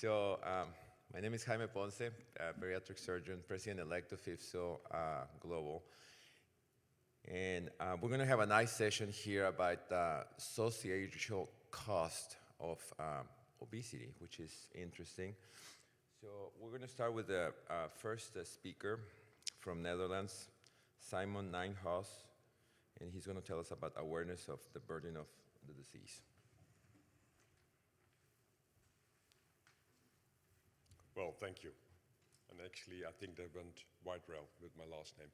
My name is Jaime Ponce, bariatric surgeon, president-elect of IFSO Global. And we're going to have a nice session here about social cost of obesity, which is interesting. So we're going to start with the first speaker from Netherlands, Simon Nijenhuis, and he's going to tell us about awareness of the burden of the disease. Well, thank you. And actually, I think that went quite well with my last name.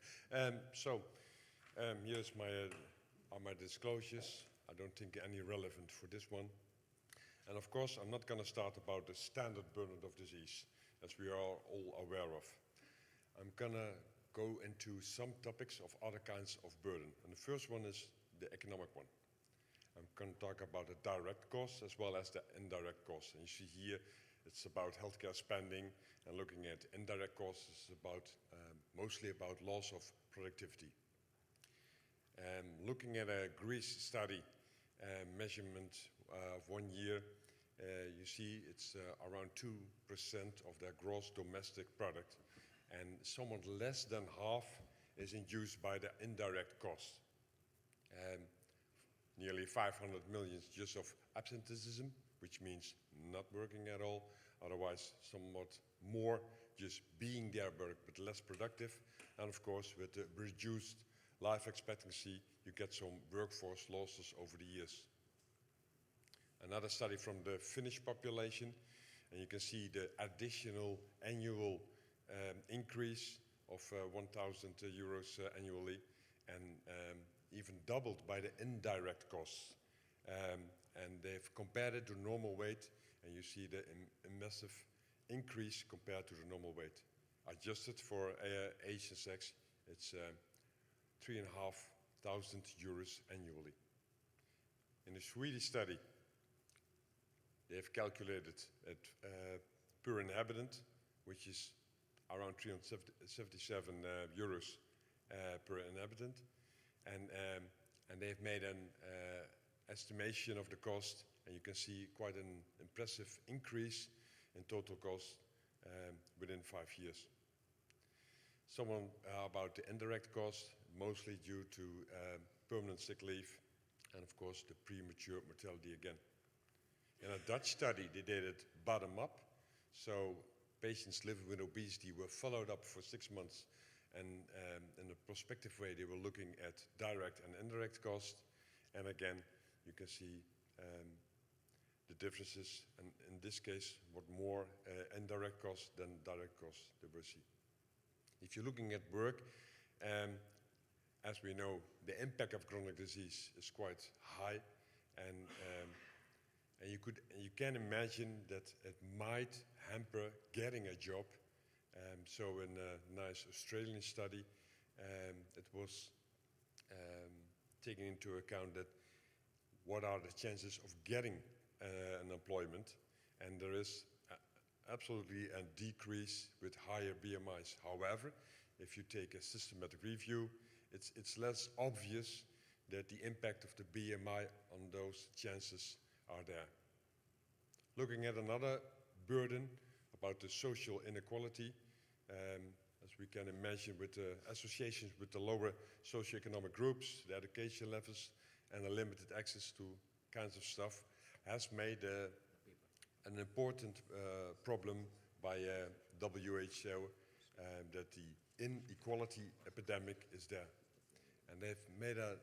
Here's my disclosures. I don't think any relevant for this one. And of course, I'm not going to start about the standard burden of disease, as we are all aware of. I'm going to go into some topics of other kinds of burden. And the first one is the economic one. I'm going to talk about the direct costs as well as the indirect costs. And you see here, it's about healthcare spending, and looking at indirect costs is about mostly about loss of productivity. Looking at a Greece study measurement of 1 year, you see it's around 2% of their gross domestic product, and somewhat less than half is induced by the indirect cost. Nearly 500 million just of absenteeism, which means not working at all, otherwise somewhat more just being there but less productive. And of course, with the reduced life expectancy, you get some workforce losses over the years. Another study from the Finnish population, and you can see the additional annual increase of 1,000 euros annually, and even doubled by the indirect costs. And they've compared it to normal weight, and you see the massive increase compared to the normal weight. Adjusted for age and sex, it's 3,500 euros annually. In the Swedish study, they've calculated it per inhabitant, which is around 377 euros per inhabitant, and they've made an estimation of the cost, and you can see quite an impressive increase in total cost within 5 years. Someone about the indirect cost, mostly due to permanent sick leave, and of course the premature mortality again. In a Dutch study, they did it bottom up, so patients living with obesity were followed up for 6 months, and in a prospective way they were looking at direct and indirect cost, and again you can see the differences, and in this case what more indirect costs than direct costs they will see. If you're looking at work, as we know, the impact of chronic disease is quite high, and you can imagine that it might hamper getting a job. So in a nice Australian study, it was taking into account that what are the chances of getting an employment, and there is absolutely a decrease with higher BMIs. However, if you take a systematic review, it's less obvious that the impact of the BMI on those chances are there. Looking at another burden about the social inequality, as we can imagine with the associations with the lower socioeconomic groups, the education levels, and the limited access to kinds of stuff, has made an important problem by WHO, that the inequality epidemic is there. And they've made a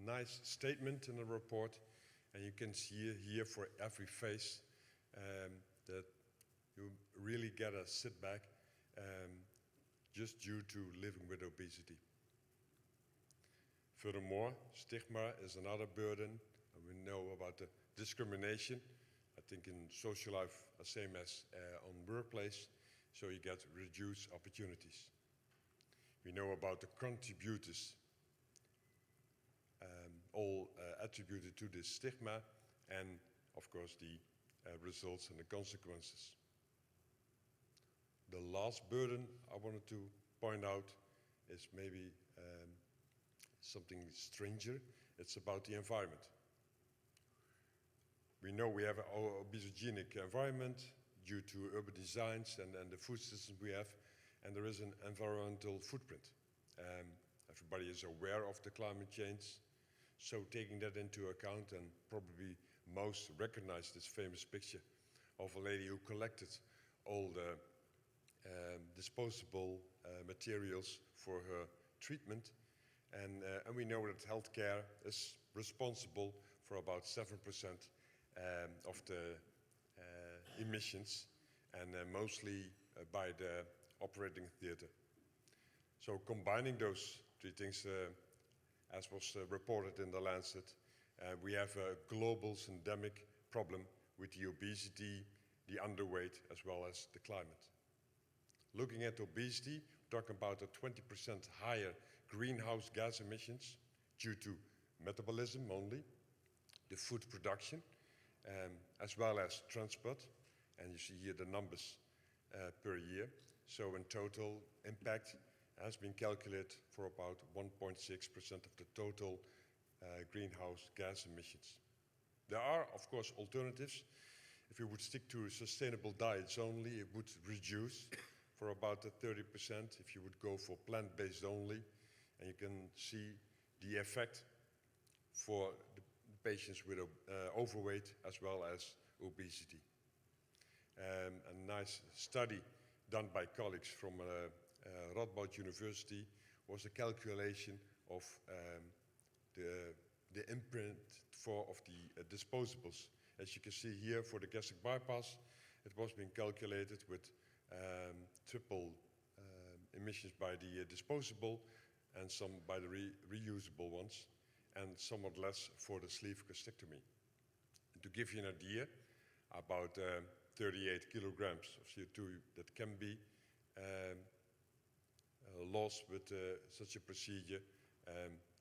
nice statement in the report, and you can see here for every face that you really gotta sit back just due to living with obesity. Furthermore, stigma is another burden, and we know about the discrimination, I think in social life, same as on workplace, so you get reduced opportunities. We know about the contributors, all attributed to this stigma, and of course the results and the consequences. The last burden I wanted to point out is maybe something stranger. It's about the environment. We know we have an obesogenic environment due to urban designs and the food systems we have, and there is an environmental footprint. Everybody is aware of the climate change, so taking that into account, and probably most recognize this famous picture of a lady who collected all the disposable materials for her treatment. And we know that healthcare is responsible for about 7% of the emissions, and mostly by the operating theater. So combining those three things, as was reported in the Lancet, we have a global syndemic problem with the obesity, the underweight, as well as the climate. Looking at obesity, we're talking about a 20% higher greenhouse gas emissions due to metabolism only, the food production, as well as transport. And you see here the numbers per year. So in total, impact has been calculated for about 1.6% of the total greenhouse gas emissions. There are, of course, alternatives. If you would stick to sustainable diets only, it would reduce for about 30%. If you would go for plant-based only, and you can see the effect for the patients with overweight as well as obesity. A nice study done by colleagues from Radboud University was a calculation of the imprint of the disposables. As you can see here, for the gastric bypass, it was being calculated with triple emissions by the disposable and some by the reusable ones, and somewhat less for the sleeve gastrectomy. And to give you an idea, about 38 kilograms of CO2 that can be lost with such a procedure.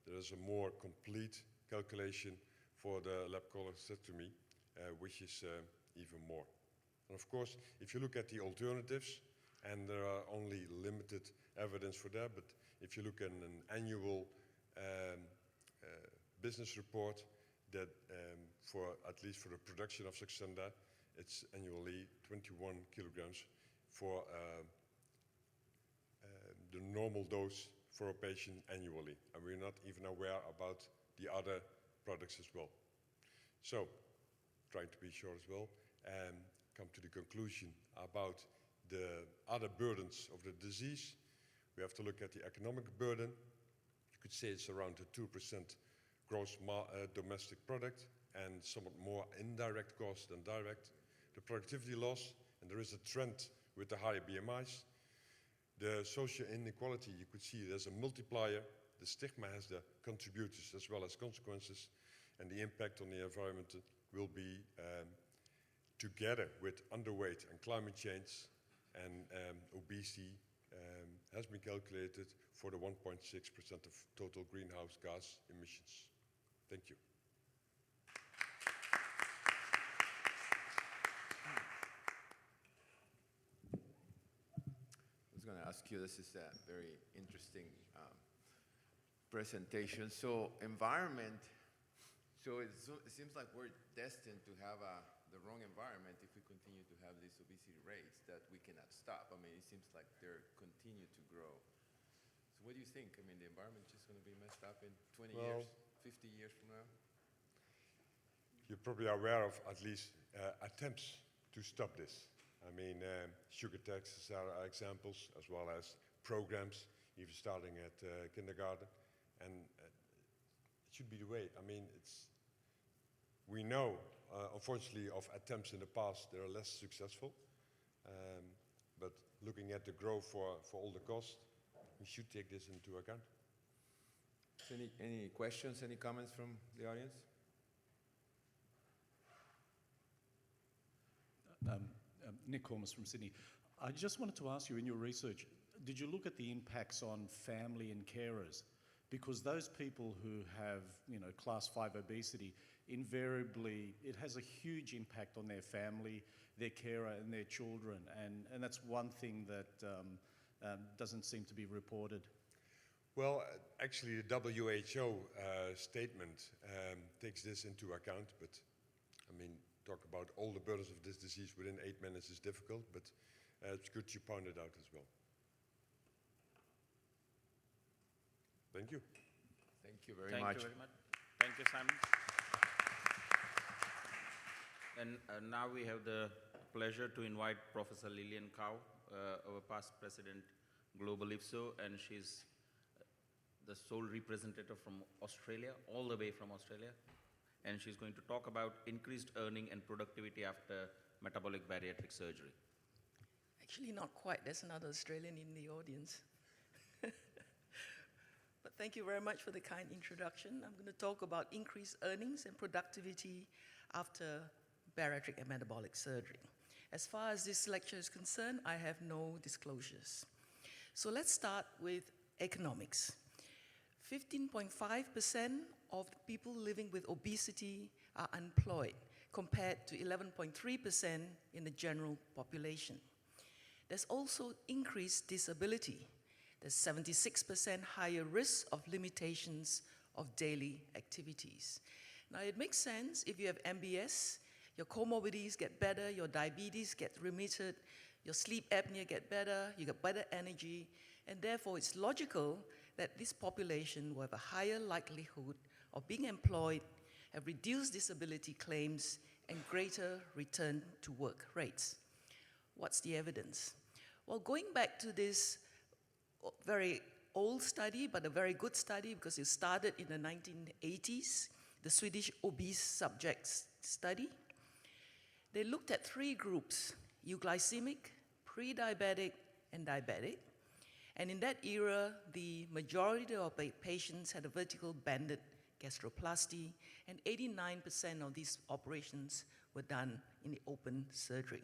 There is a more complete calculation for the laparoscopectomy, which is even more. And of course, if you look at the alternatives, and there are only limited evidence for that, but if you look at an annual business report, that for at least for the production of Saxenda, it's annually 21 kilograms for the normal dose for a patient annually. And we're not even aware about the other products as well. So, trying to be short as well, and come to the conclusion about the other burdens of the disease. We have to look at the economic burden. You could say it's around the 2% gross domestic product, and somewhat more indirect cost than direct. The productivity loss, and there is a trend with the higher BMIs. The social inequality, you could see there's a multiplier. The stigma has the contributors as well as consequences, and the impact on the environment will be together with underweight and climate change and obesity has been calculated for the 1.6% of total greenhouse gas emissions. Thank you. I was going to ask you, this is a very interesting presentation. So environment, so it seems like we're destined to have the wrong environment if we continue to have these obesity rates that we cannot stop. I mean, it seems like they're continue to grow. So what do you think? I mean, the environment's just going to be messed up in 20 years, 50 years from now? You're probably aware of at least attempts to stop this. I mean, sugar taxes are examples, as well as programs, even starting at kindergarten. And it should be the way. I mean, we know, unfortunately, of attempts in the past that are less successful. But looking at the growth for all the costs, we should take this into account. So any questions, any comments from the audience? Nick Cormus from Sydney. I just wanted to ask you, in your research, did you look at the impacts on family and carers? Because those people who have, class 5 obesity, invariably, it has a huge impact on their family, their carer, and their children. And that's one thing that doesn't seem to be reported. Well, actually, the WHO statement takes this into account, but I mean, talk about all the burdens of this disease within 8 minutes is difficult, but it's good you pointed out as well. Thank you. Thank you very Thank much. you very much. Thank you, Simon. And now we have the pleasure to invite Professor Lillian Cow, our past president, Global IFSO, and she's the sole representative from Australia, all the way from Australia. And she's going to talk about increased earning and productivity after metabolic bariatric surgery. Actually, not quite. There's another Australian in the audience. But thank you very much for the kind introduction. I'm going to talk about increased earnings and productivity after bariatric and metabolic surgery. As far as this lecture is concerned, I have no disclosures. So let's start with economics. 15.5% of the people living with obesity are unemployed, compared to 11.3% in the general population. There's also increased disability. There's 76% higher risk of limitations of daily activities. Now, it makes sense if you have MBS, your comorbidities get better, your diabetes get remitted, your sleep apnea get better, you get better energy, and therefore it's logical that this population will have a higher likelihood of being employed, have reduced disability claims, and greater return to work rates. What's the evidence? Well, going back to this very old study, but a very good study because it started in the 1980s, the Swedish obese subjects study. They looked at 3 groups: euglycemic, pre-diabetic, and diabetic. And in that era, the majority of patients had a vertical banded gastroplasty, and 89% of these operations were done in the open surgery.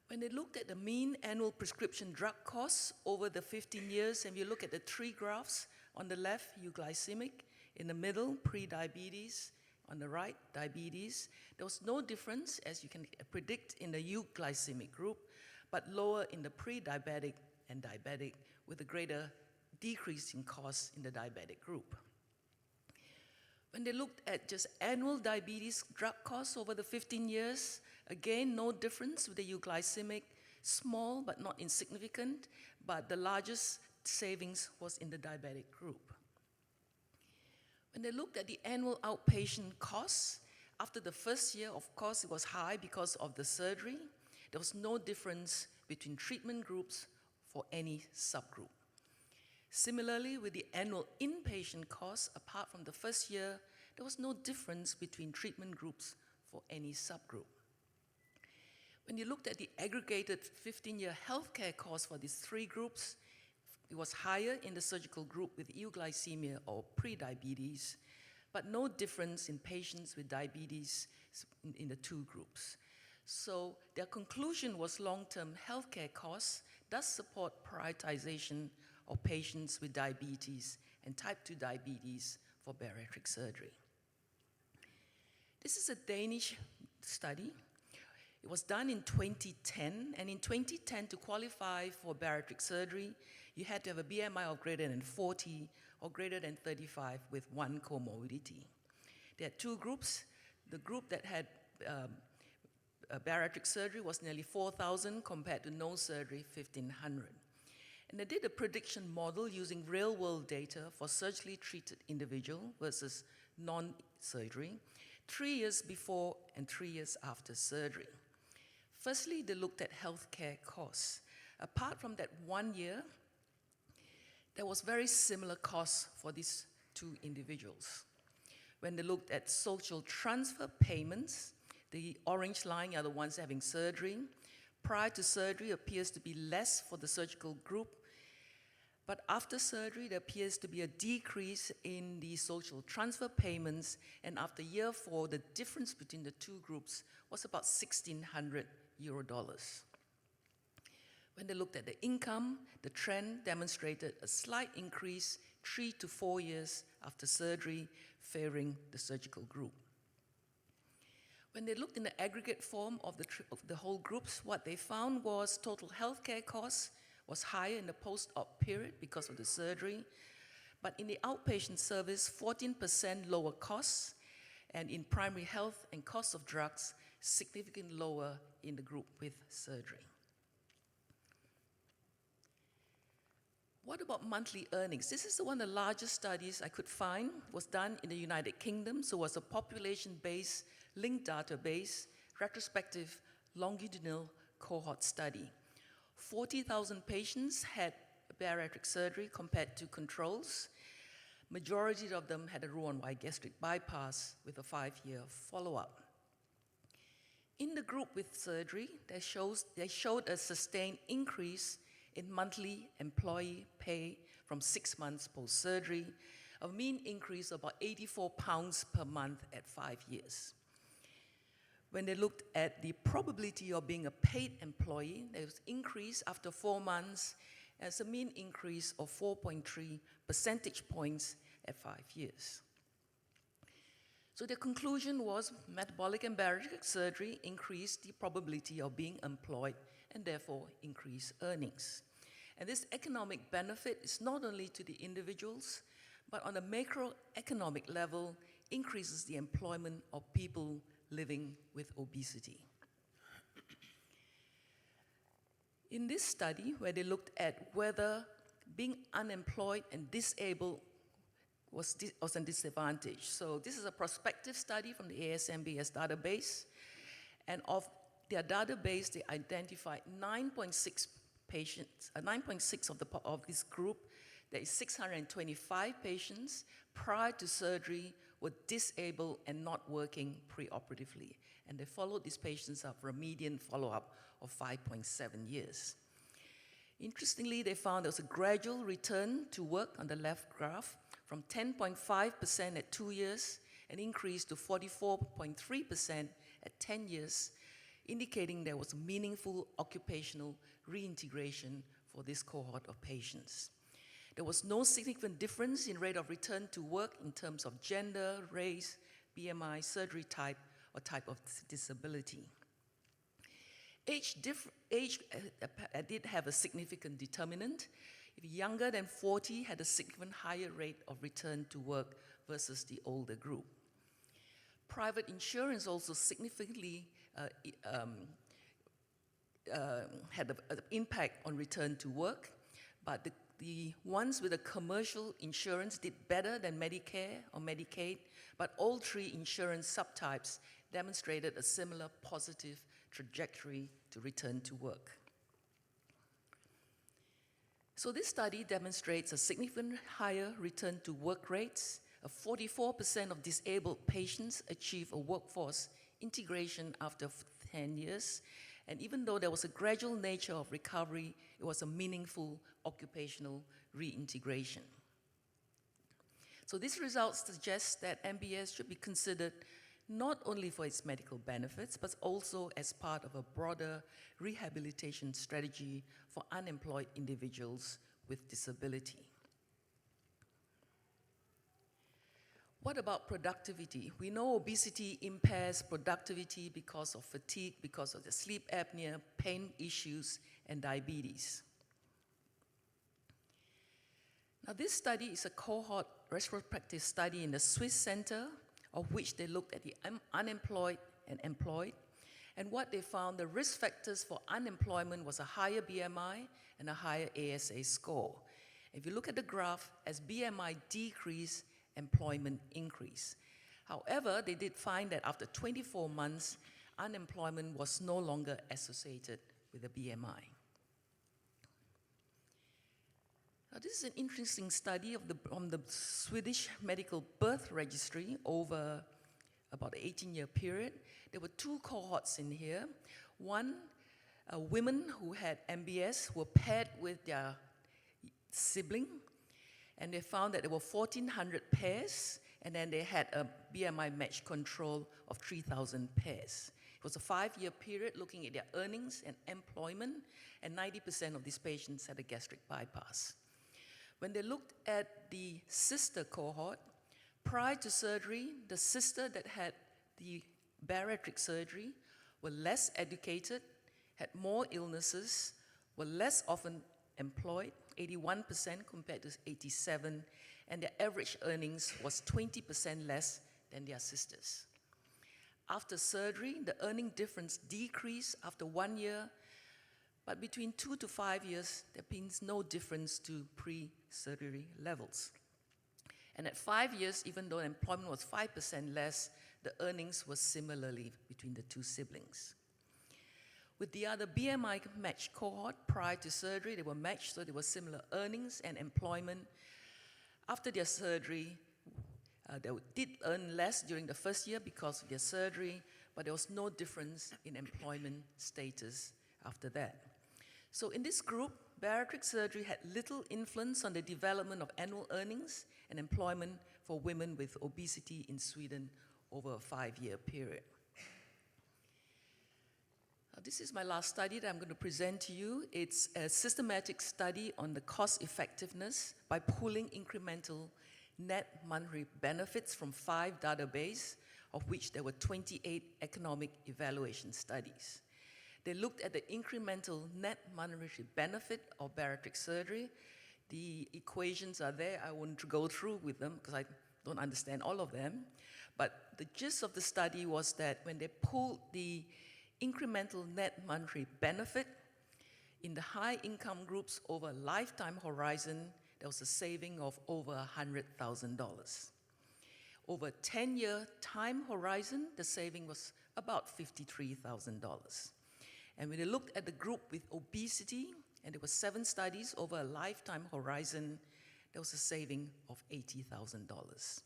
When they looked at the mean annual prescription drug costs over the 15 years, and you look at the 3 graphs, on the left, euglycemic, in the middle, pre-diabetes, on the right, diabetes, there was no difference, as you can predict, in the euglycemic group, but lower in the pre-diabetic and diabetic, with a greater decrease in costs in the diabetic group. When they looked at just annual diabetes drug costs over the 15 years, again, no difference with the euglycemic, small but not insignificant, but the largest savings was in the diabetic group. When they looked at the annual outpatient costs, after the first year, of course, it was high because of the surgery. There was no difference between treatment groups for any subgroup. Similarly, with the annual inpatient costs, apart from the first year, there was no difference between treatment groups for any subgroup. When you looked at the aggregated 15-year healthcare costs for these 3 groups, it was higher in the surgical group with euglycemia or prediabetes, but no difference in patients with diabetes in the 2 groups. So their conclusion was long-term healthcare costs does support prioritization of patients with diabetes and type 2 diabetes for bariatric surgery. This is a Danish study. It was done in 2010, and in 2010, to qualify for bariatric surgery, you had to have a BMI of greater than 40 or greater than 35 with 1 comorbidity. There are 2 groups. The group that had bariatric surgery was nearly 4,000 compared to no surgery, 1,500. And they did a prediction model using real-world data for surgically treated individual versus non-surgery, 3 years before and 3 years after surgery. Firstly, they looked at healthcare costs. Apart from that 1 year, there was very similar costs for these 2 individuals. When they looked at social transfer payments, the orange line are the ones having surgery. Prior to surgery appears to be less for the surgical group, but after surgery there appears to be a decrease in the social transfer payments, and after year 4, the difference between the 2 groups was about €1,600. When they looked at the income, the trend demonstrated a slight increase 3 to 4 years after surgery, favoring the surgical group. When they looked in the aggregate form of the whole groups, what they found was total healthcare costs was higher in the post-op period because of the surgery, but in the outpatient service, 14% lower costs, and in primary health and cost of drugs, significantly lower in the group with surgery. What about monthly earnings? This is one of the largest studies I could find. It was done in the United Kingdom, so it was a population-based linked database, retrospective longitudinal cohort study. 40,000 patients had bariatric surgery compared to controls. Majority of them had a Roux-en-Y gastric bypass with a 5-year follow-up. In the group with surgery, they showed a sustained increase in monthly employee pay from 6 months post-surgery, a mean increase of about £84 per month at 5 years. When they looked at the probability of being a paid employee, there was increase after 4 months, as a mean increase of 4.3 percentage points at 5 years. So the conclusion was metabolic and bariatric surgery increased the probability of being employed and therefore increase earnings. And this economic benefit is not only to the individuals, but on a macroeconomic level, increases the employment of people living with obesity. In this study, where they looked at whether being unemployed and disabled was a disadvantage. So this is a prospective study from the MBS database, and of their database, they identified 9.6 patients, 9.6 of this group, there is 625 patients prior to surgery were disabled and not working preoperatively. And they followed these patients up for a median follow-up of 5.7 years. Interestingly, they found there was a gradual return to work on the left graph from 10.5% at 2 years and increased to 44.3% at 10 years, indicating there was meaningful occupational reintegration for this cohort of patients. There was no significant difference in rate of return to work in terms of gender, race, BMI, surgery type, or type of disability. Age did have a significant determinant. If younger than 40 had a significant higher rate of return to work versus the older group. Private insurance also significantly had an impact on return to work, but the ones with a commercial insurance did better than Medicare or Medicaid, but all 3 insurance subtypes demonstrated a similar positive trajectory to return to work. So this study demonstrates a significant higher return to work rates. 44% of disabled patients achieve a workforce integration after 10 years. And even though there was a gradual nature of recovery, it was a meaningful occupational reintegration. So these results suggest that MBS should be considered not only for its medical benefits, but also as part of a broader rehabilitation strategy for unemployed individuals with disability. What about productivity? We know obesity impairs productivity because of fatigue, because of the sleep apnea, pain issues, and diabetes. Now, this study is a cohort retrospective study in the Swiss Center, of which they looked at the unemployed and employed. And what they found, the risk factors for unemployment was a higher BMI and a higher ASA score. If you look at the graph, as BMI decreased, employment increased. However, they did find that after 24 months, unemployment was no longer associated with a BMI. Now, this is an interesting study on the Swedish Medical Birth Registry over about an 18-year period. There were 2 cohorts in here. One, women who had MBS were paired with their sibling, and they found that there were 1,400 pairs, and then they had a BMI match control of 3,000 pairs. It was a 5-year period looking at their earnings and employment, and 90% of these patients had a gastric bypass. When they looked at the sister cohort, prior to surgery, the sister that had the bariatric surgery were less educated, had more illnesses, were less often employed, 81% compared to 87%, and their average earnings was 20% less than their sisters. After surgery, the earning difference decreased after 1 year, but between 2 to 5 years, there means no difference to pre-surgery levels. And at 5 years, even though employment was 5% less, the earnings were similarly between the two siblings. With the other BMI matched cohort prior to surgery, they were matched, so there were similar earnings and employment. After their surgery, they did earn less during the first year because of their surgery, but there was no difference in employment status after that. So in this group, bariatric surgery had little influence on the development of annual earnings and employment for women with obesity in Sweden over a 5-year period. This is my last study that I'm going to present to you. It's a systematic study on the cost effectiveness by pooling incremental net monetary benefits from 5 databases, of which there were 28 economic evaluation studies. They looked at the incremental net monetary benefit of bariatric surgery. The equations are there. I won't go through with them because I don't understand all of them. But the gist of the study was that when they pooled the incremental net monetary benefit in the high income groups over a lifetime horizon, there was a saving of over $100,000. Over a 10-year time horizon, the saving was about $53,000. And when they looked at the group with obesity, and there were 7 studies over a lifetime horizon, there was a saving of $80,000.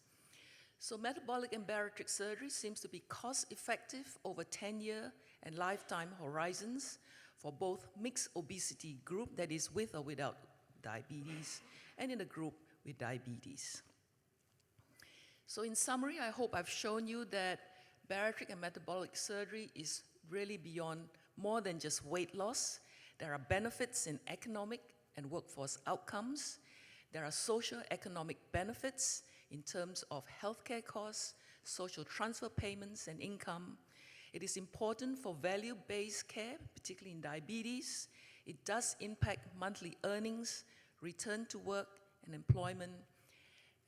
So metabolic and bariatric surgery seems to be cost-effective over 10-year and lifetime horizons for both mixed obesity group, that is with or without diabetes, and in a group with diabetes. So in summary, I hope I've shown you that bariatric and metabolic surgery is really beyond more than just weight loss. There are benefits in economic and workforce outcomes. There are socio-economic benefits in terms of healthcare costs, social transfer payments, and income. It is important for value-based care, particularly in diabetes. It does impact monthly earnings, return to work, and employment.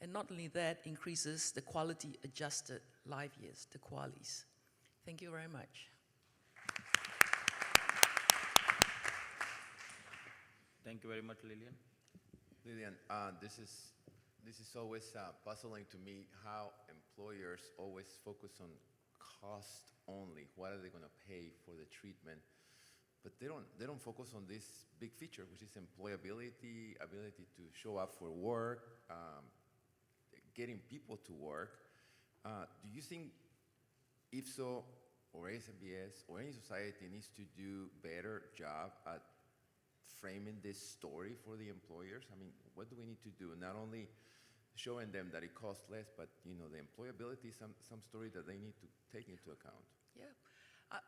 And not only that, increases the quality-adjusted life years, the QALYs. Thank you very much. Thank you very much, Lillian. Lillian, this is always puzzling to me how employers always focus on cost only. What are they going to pay for the treatment? But they don't focus on this big feature, which is employability, ability to show up for work, getting people to work. Do you think IFSO or MBS or any society needs to do better job at framing this story for the employers? I mean, what do we need to do? Not only showing them that it costs less, but the employability, some story that they need to take into account. Yeah,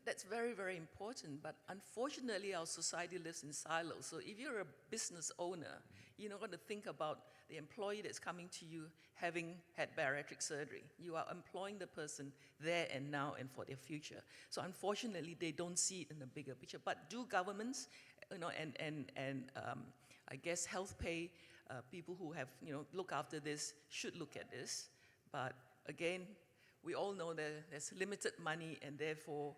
that's very, very important. But unfortunately, our society lives in silos. So if you're a business owner, you're not going to think about the employee that's coming to you having had bariatric surgery. You are employing the person there and now and for their future. So unfortunately, they don't see it in the bigger picture. But do governments, and I guess health pay people who have look after this should look at this. But again, we all know that there's limited money, and therefore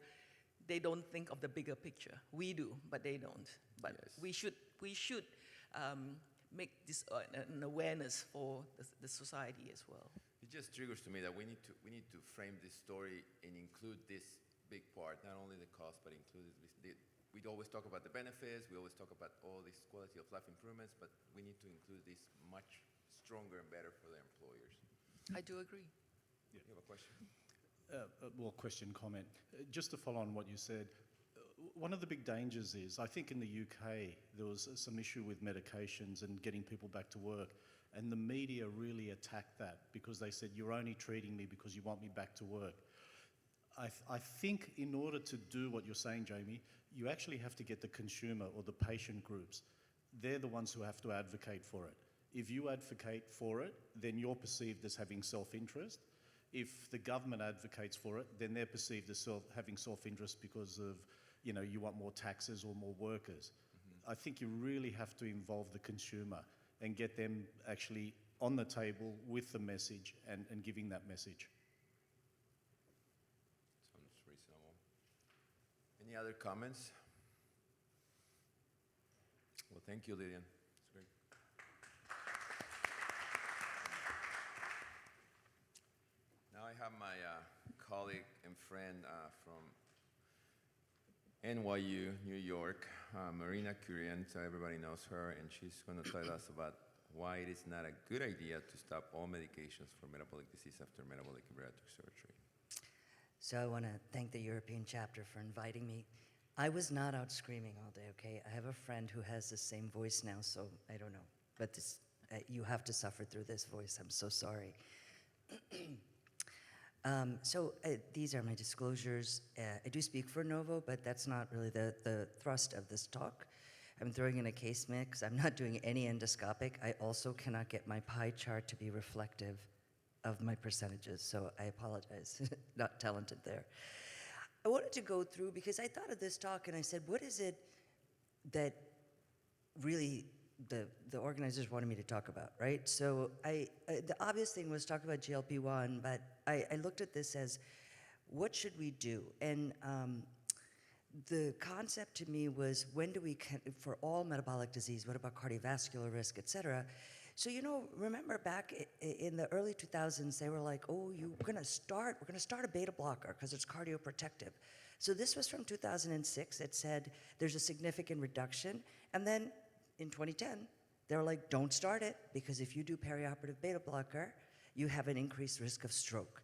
they don't think of the bigger picture. We do, but they don't. But Yes. we should make this an awareness for the society as well. It just triggers to me that we need to frame this story and include this big part, not only the cost, but include we always talk about the benefits, we always talk about all these quality of life improvements, but we need to include this much stronger and better for the employers. I do agree. You have a question? Well, question, comment. Just to follow on what you said, one of the big dangers is, I think in the UK, there was some issue with medications and getting people back to work, and the media really attacked that because they said, you're only treating me because you want me back to work. I think in order to do what you're saying, Jamie, you actually have to get the consumer or the patient groups. They're the ones who have to advocate for it. If you advocate for it, then you're perceived as having self-interest. If the government advocates for it, then they're perceived as having self-interest because of, you want more taxes or more workers. I think you really have to involve the consumer and get them actually on the table with the message and giving that message. Any other comments? Well, thank you, Lillian. It's great. Now I have my colleague and friend from NYU, New York, Marina Kurian, so everybody knows her, and she's going to tell us about why it is not a good idea to stop all medications for metabolic disease after metabolic and bariatric surgery. So I want to thank the European chapter for inviting me. I was not out screaming all day, okay? I have a friend who has the same voice now, so I don't know. But this, you have to suffer through this voice. I'm so sorry. These are my disclosures. I do speak for Novo, but that's not really the thrust of this talk. I'm throwing in a case mix. I'm not doing any endoscopic. I also cannot get my pie chart to be reflective of my percentages, so I apologize. Not talented there. I wanted to go through, because I thought of this talk and I said, what is it that really the organizers wanted me to talk about, right? So the obvious thing was talk about GLP-1, but I looked at this as, what should we do? And the concept to me was, when do we, for all metabolic disease, what about cardiovascular risk, et cetera? So, remember back in the early 2000s, they were like, oh, we're gonna start a beta blocker because it's cardioprotective. So this was from 2006. It said there's a significant reduction. And then in 2010, they were like, don't start it, because if you do perioperative beta blocker, you have an increased risk of stroke.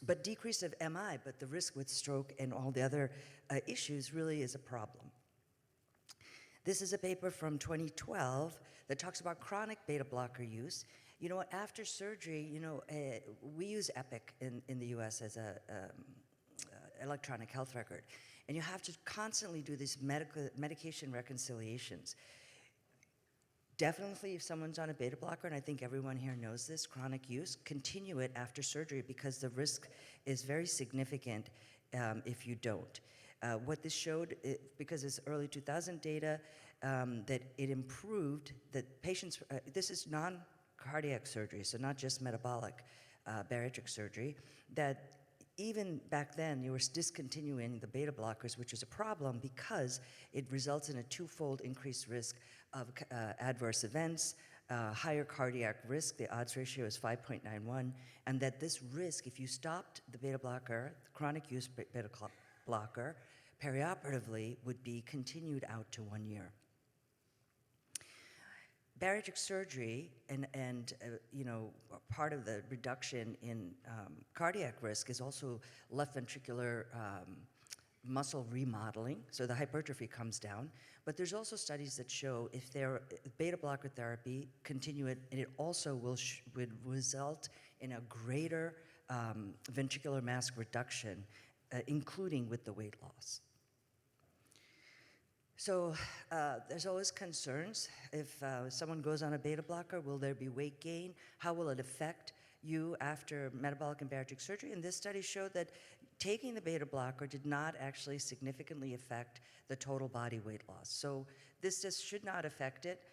But decrease of MI, but the risk with stroke and all the other issues really is a problem. This is a paper from 2012 that talks about chronic beta blocker use. You know what, after surgery, we use Epic in the US as a electronic health record. And you have to constantly do these medication reconciliations. Definitely, if someone's on a beta blocker, and I think everyone here knows this, chronic use, continue it after surgery, because the risk is very significant if you don't. What this showed, because it's early 2000 data, that it improved that patients, this is non-cardiac surgery, so not just metabolic bariatric surgery, that even back then you were discontinuing the beta blockers, which is a problem because it results in a twofold increased risk of adverse events, higher cardiac risk. The odds ratio is 5.91, and that this risk, if you stopped the beta blocker, the chronic use beta blocker, perioperatively would be continued out to 1 year. Bariatric surgery and part of the reduction in cardiac risk is also left ventricular muscle remodeling, so the hypertrophy comes down. But there's also studies that show if they're beta blocker therapy, continue it, and it also would result in a greater ventricular mass reduction, including with the weight loss. So there's always concerns. If someone goes on a beta blocker, will there be weight gain? How will it affect you after metabolic and bariatric surgery? And this study showed that taking the beta blocker did not actually significantly affect the total body weight loss. So this just should not affect it,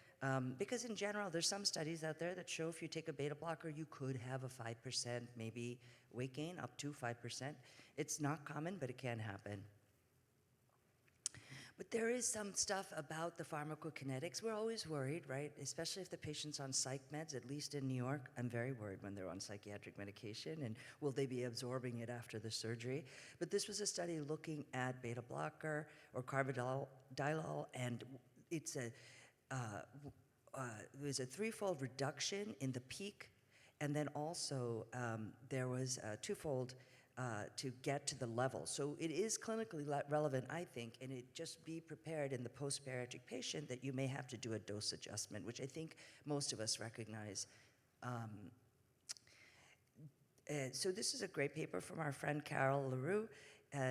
because in general, there's some studies out there that show if you take a beta blocker, you could have a 5% maybe weight gain, up to 5%. It's not common, but it can happen. But there is some stuff about the pharmacokinetics. We're always worried, right? Especially if the patient's on psych meds, at least in New York. I'm very worried when they're on psychiatric medication, and will they be absorbing it after the surgery? But this was a study looking at beta blocker or carvedilol, and it's there's a threefold reduction in the peak, and then also there was a twofold to get to the level. So it is clinically relevant, I think, and it just be prepared in the post-bariatric patient that you may have to do a dose adjustment, which I think most of us recognize. So this is a great paper from our friend Carol LaRue,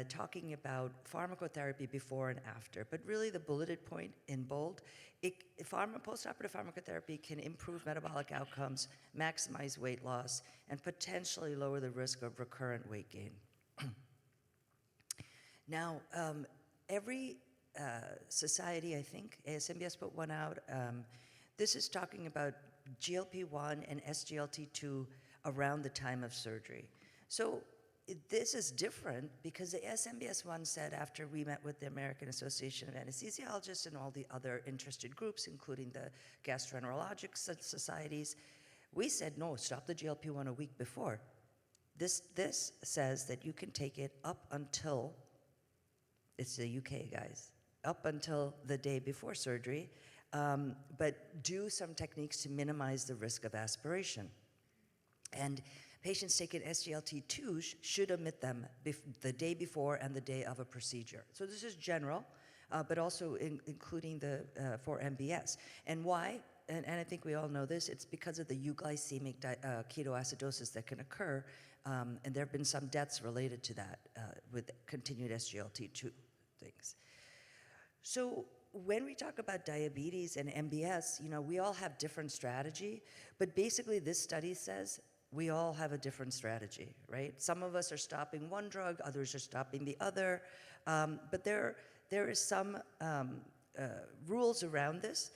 talking about pharmacotherapy before and after. But really the bulleted point in bold, postoperative pharmacotherapy can improve metabolic outcomes, maximize weight loss, and potentially lower the risk of recurrent weight gain. Now, every society, I think, MBS put one out, this is talking about GLP-1 and SGLT2 around the time of surgery. So this is different because the SMBS one said, after we met with the American Association of Anesthesiologists and all the other interested groups, including the gastroenterologic societies, we said, no, stop the GLP-1 a week before. This says that you can take it up until, it's the UK, guys, up until the day before surgery, but do some techniques to minimize the risk of aspiration. And patients taking SGLT2s should omit them the day before and the day of a procedure. So this is general, but also including for MBS. And why? And I think we all know this, it's because of the euglycemic ketoacidosis that can occur, and there have been some deaths related to that with continued SGLT2 things. So when we talk about diabetes and MBS, we all have different strategy, but basically this study says we all have a different strategy, right? Some of us are stopping one drug, others are stopping the other, but there is some rules around this.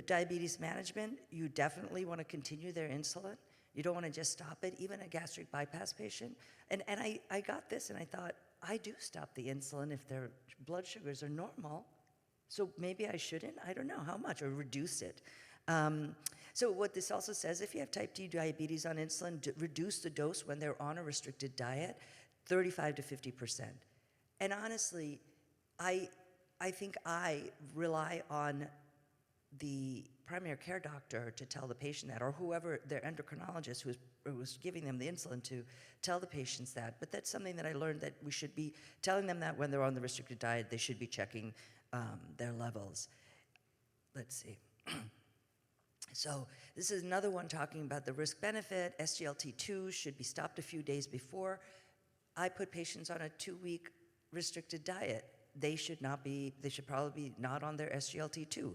Diabetes management, you definitely want to continue their insulin. You don't want to just stop it, even a gastric bypass patient. And I got this and I thought, I do stop the insulin if their blood sugars are normal. So maybe I shouldn't, I don't know how much, or reduce it. So what this also says, if you have type 2 diabetes on insulin, reduce the dose when they're on a restricted diet, 35 to 50%. And honestly, I think I rely on the primary care doctor to tell the patient that, or whoever, their endocrinologist who was giving them the insulin, to tell the patients that. But that's something that I learned, that we should be telling them that when they're on the restricted diet, they should be checking their levels. Let's see. So this is another one talking about the risk-benefit. SGLT2 should be stopped a few days before. I put patients on a 2-week restricted diet. They should probably be not on their SGLT2.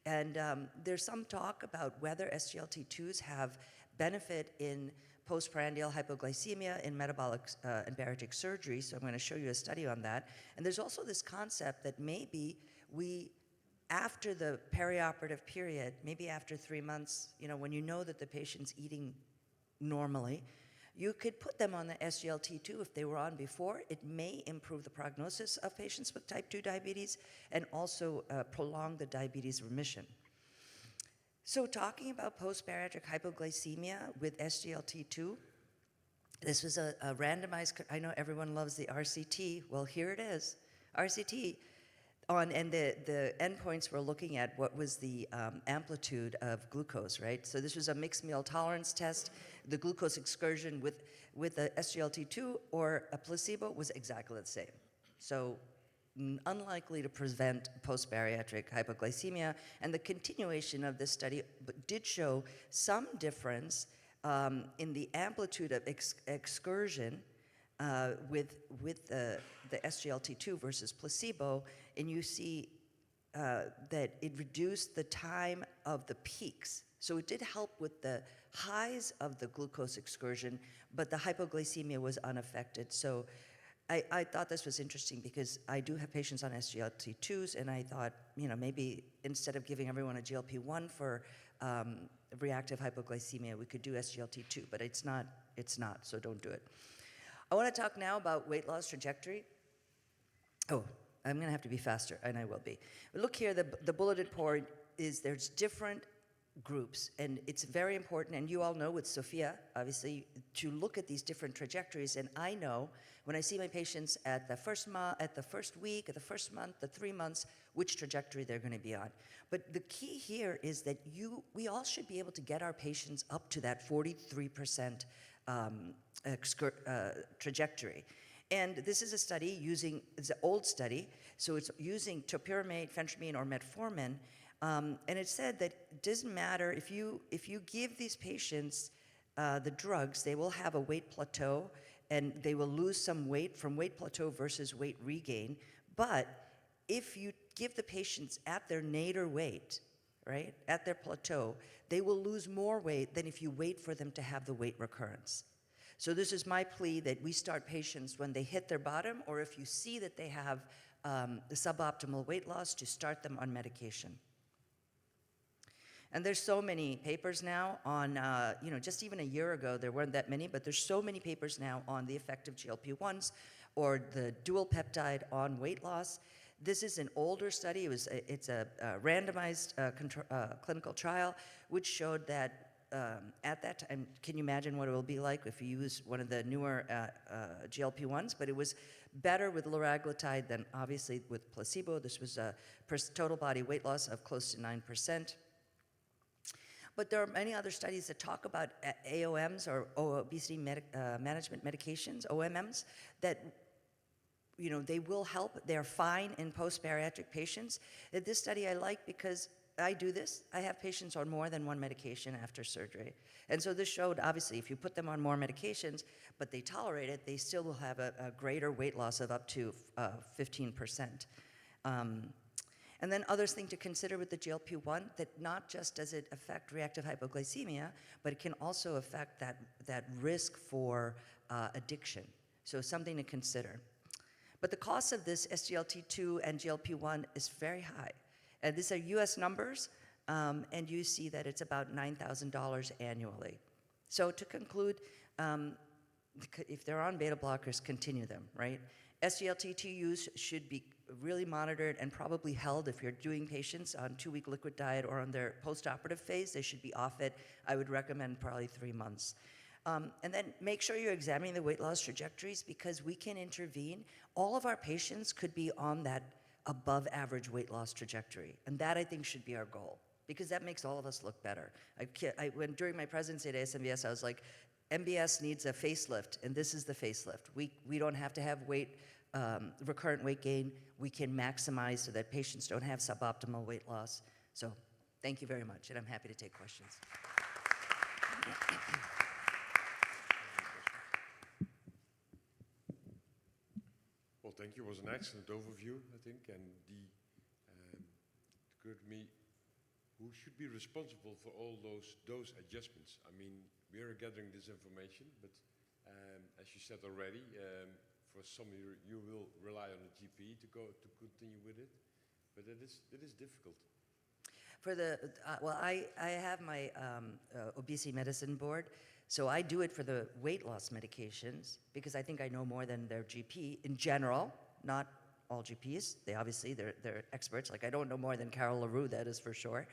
And there's some talk about whether SGLT2s have benefit in postprandial hypoglycemia in metabolic and bariatric surgery, so I'm going to show you a study on that. And there's also this concept that maybe after the perioperative period, maybe after 3 months, when you know that the patient's eating normally, you could put them on the SGLT2 if they were on before. It may improve the prognosis of patients with type 2 diabetes and also prolong the diabetes remission. So talking about post-bariatric hypoglycemia with SGLT2, this was a randomized, I know everyone loves the RCT. Well, here it is, RCT. And the endpoints we're looking at, what was the amplitude of glucose, right? So this was a mixed meal tolerance test. The glucose excursion with the SGLT2 or a placebo was exactly the same. So unlikely to prevent post-bariatric hypoglycemia. And the continuation of this study did show some difference in the amplitude of excursion with the SGLT2 versus placebo, and you see that it reduced the time of the peaks. So it did help with the highs of the glucose excursion, but the hypoglycemia was unaffected. So I thought this was interesting because I do have patients on SGLT2s, and I thought, maybe instead of giving everyone a GLP-1 for reactive hypoglycemia, we could do SGLT2, but it's not, so don't do it. I want to talk now about weight loss trajectory. Oh, I'm going to have to be faster, and I will be. But look here, the bulleted point is there's different groups, and it's very important, and you all know with Sophia, obviously, to look at these different trajectories, and I know when I see my patients at the first week, at the first month, the 3 months, which trajectory they're going to be on. But the key here is that we all should be able to get our patients up to that 43% trajectory. And this is a study it's an old study, so it's using topiramate, phentermine, or metformin, and it said that it doesn't matter if you give these patients the drugs, they will have a weight plateau, and they will lose some weight from weight plateau versus weight regain. But if you give the patients at their nadir weight, right, at their plateau, they will lose more weight than if you wait for them to have the weight recurrence. So this is my plea, that we start patients when they hit their bottom, or if you see that they have suboptimal weight loss, to start them on medication. And there's so many papers now on, just even a year ago, there weren't that many, but there's so many papers now on the effect of GLP-1s or the dual peptide on weight loss. This is an older study. It's a randomized clinical trial, which showed that at that time, can you imagine what it will be like if you use one of the newer GLP-1s? But it was better with liraglutide than obviously with placebo. This was a total body weight loss of close to 9%. But there are many other studies that talk about AOMs or obesity management medications, OMMs, that they will help. They're fine in post-bariatric patients. This study I like because I do this. I have patients on more than one medication after surgery. And so this showed, obviously, if you put them on more medications, but they tolerate it, they still will have a greater weight loss of up to 15%. And then other thing to consider with the GLP-1, that not just does it affect reactive hypoglycemia, but it can also affect that risk for addiction. So something to consider. But the cost of this SGLT2 and GLP-1 is very high. And these are US numbers, and you see that it's about $9,000 annually. So to conclude, if they're on beta blockers, continue them, right? SGLT2 use should be really monitored and probably held if you're doing patients on 2-week liquid diet or on their postoperative phase. They should be off it. I would recommend probably 3 months. And then make sure you're examining the weight loss trajectories because we can intervene. All of our patients could be on that above average weight loss trajectory. And that, I think, should be our goal because that makes all of us look better. During my presidency at ASMBS, I was like, MBS needs a facelift, and this is the facelift. We don't have to have recurrent weight gain. We can maximize so that patients don't have suboptimal weight loss. So thank you very much, and I'm happy to take questions. Well, thank you. It was an excellent overview, I think, and it occurred to me, who should be responsible for all those dose adjustments? I mean, we are gathering this information, but as you said already, for some you will rely on a GP to continue with it, but it is difficult. For I have my obesity medicine board, so I do it for the weight loss medications because I think I know more than their GP in general, not all GPs. They're experts. Like I don't know more than Carol LaRue, that is for sure.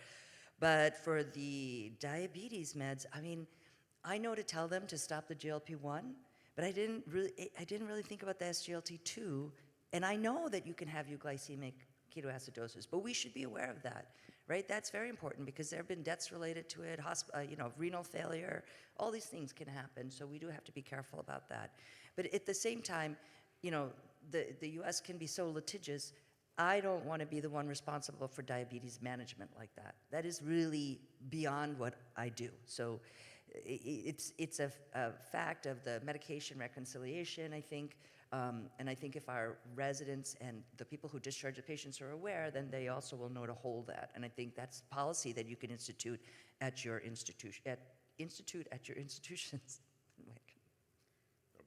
But for the diabetes meds, I mean, I know to tell them to stop the GLP-1, but I didn't really think about the SGLT2, and I know that you can have euglycemic ketoacidosis, but we should be aware of that, right? That's very important because there have been deaths related to it, renal failure, all these things can happen, so we do have to be careful about that. But at the same time, the US can be so litigious. I don't want to be the one responsible for diabetes management like that. That is really beyond what I do. So it's a fact of the medication reconciliation, I think, and I think if our residents and the people who discharge the patients are aware, then they also will know to hold that. And I think that's policy that you can institute at your institution, at your institutions.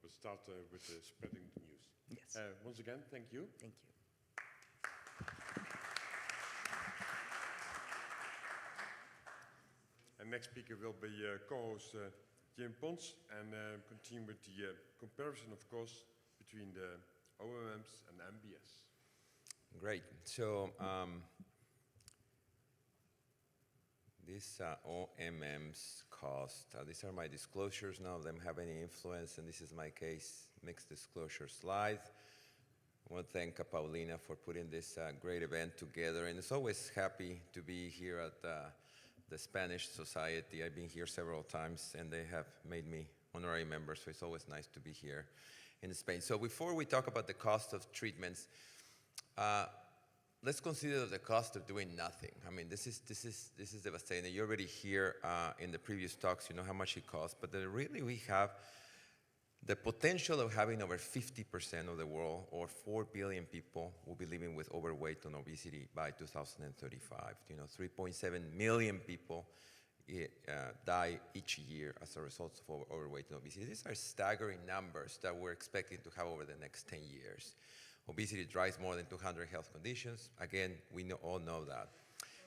We'll start with spreading the news. Yes. Once again, thank you. Thank you. And next speaker will be co-host Jim Pons, and continue with the comparison, of course, between the OMMs and MBS. Great. So these OMMs cost, these are my disclosures. None of them have any influence, and this is my case mixed disclosure slide. I want to thank Paulina for putting this great event together, and it's always happy to be here at the Spanish Society. I've been here several times, and they have made me honorary member, so it's always nice to be here in Spain. So before we talk about the cost of treatments, let's consider the cost of doing nothing. I mean, this is devastating. You already hear in the previous talks, you know how much it costs, but then really we have the potential of having over 50% of the world, or 4 billion people, will be living with overweight and obesity by 2035. 3.7 million people die each year as a result of overweight and obesity. These are staggering numbers that we're expecting to have over the next 10 years. Obesity drives more than 200 health conditions. Again, we all know that.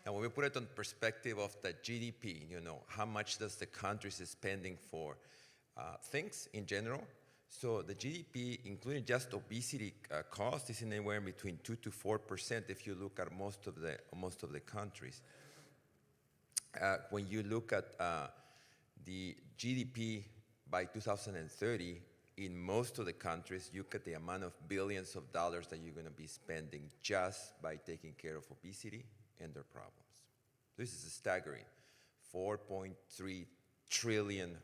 Now, when we put it on perspective of the GDP, how much does the country is spending for things in general? So the GDP, including just obesity cost, is anywhere between 2 to 4% if you look at most of the countries. When you look at the GDP by 2030, in most of the countries, you look at the amount of billions of dollars that you're going to be spending just by taking care of obesity and their problems. This is staggering. $4.3 trillion,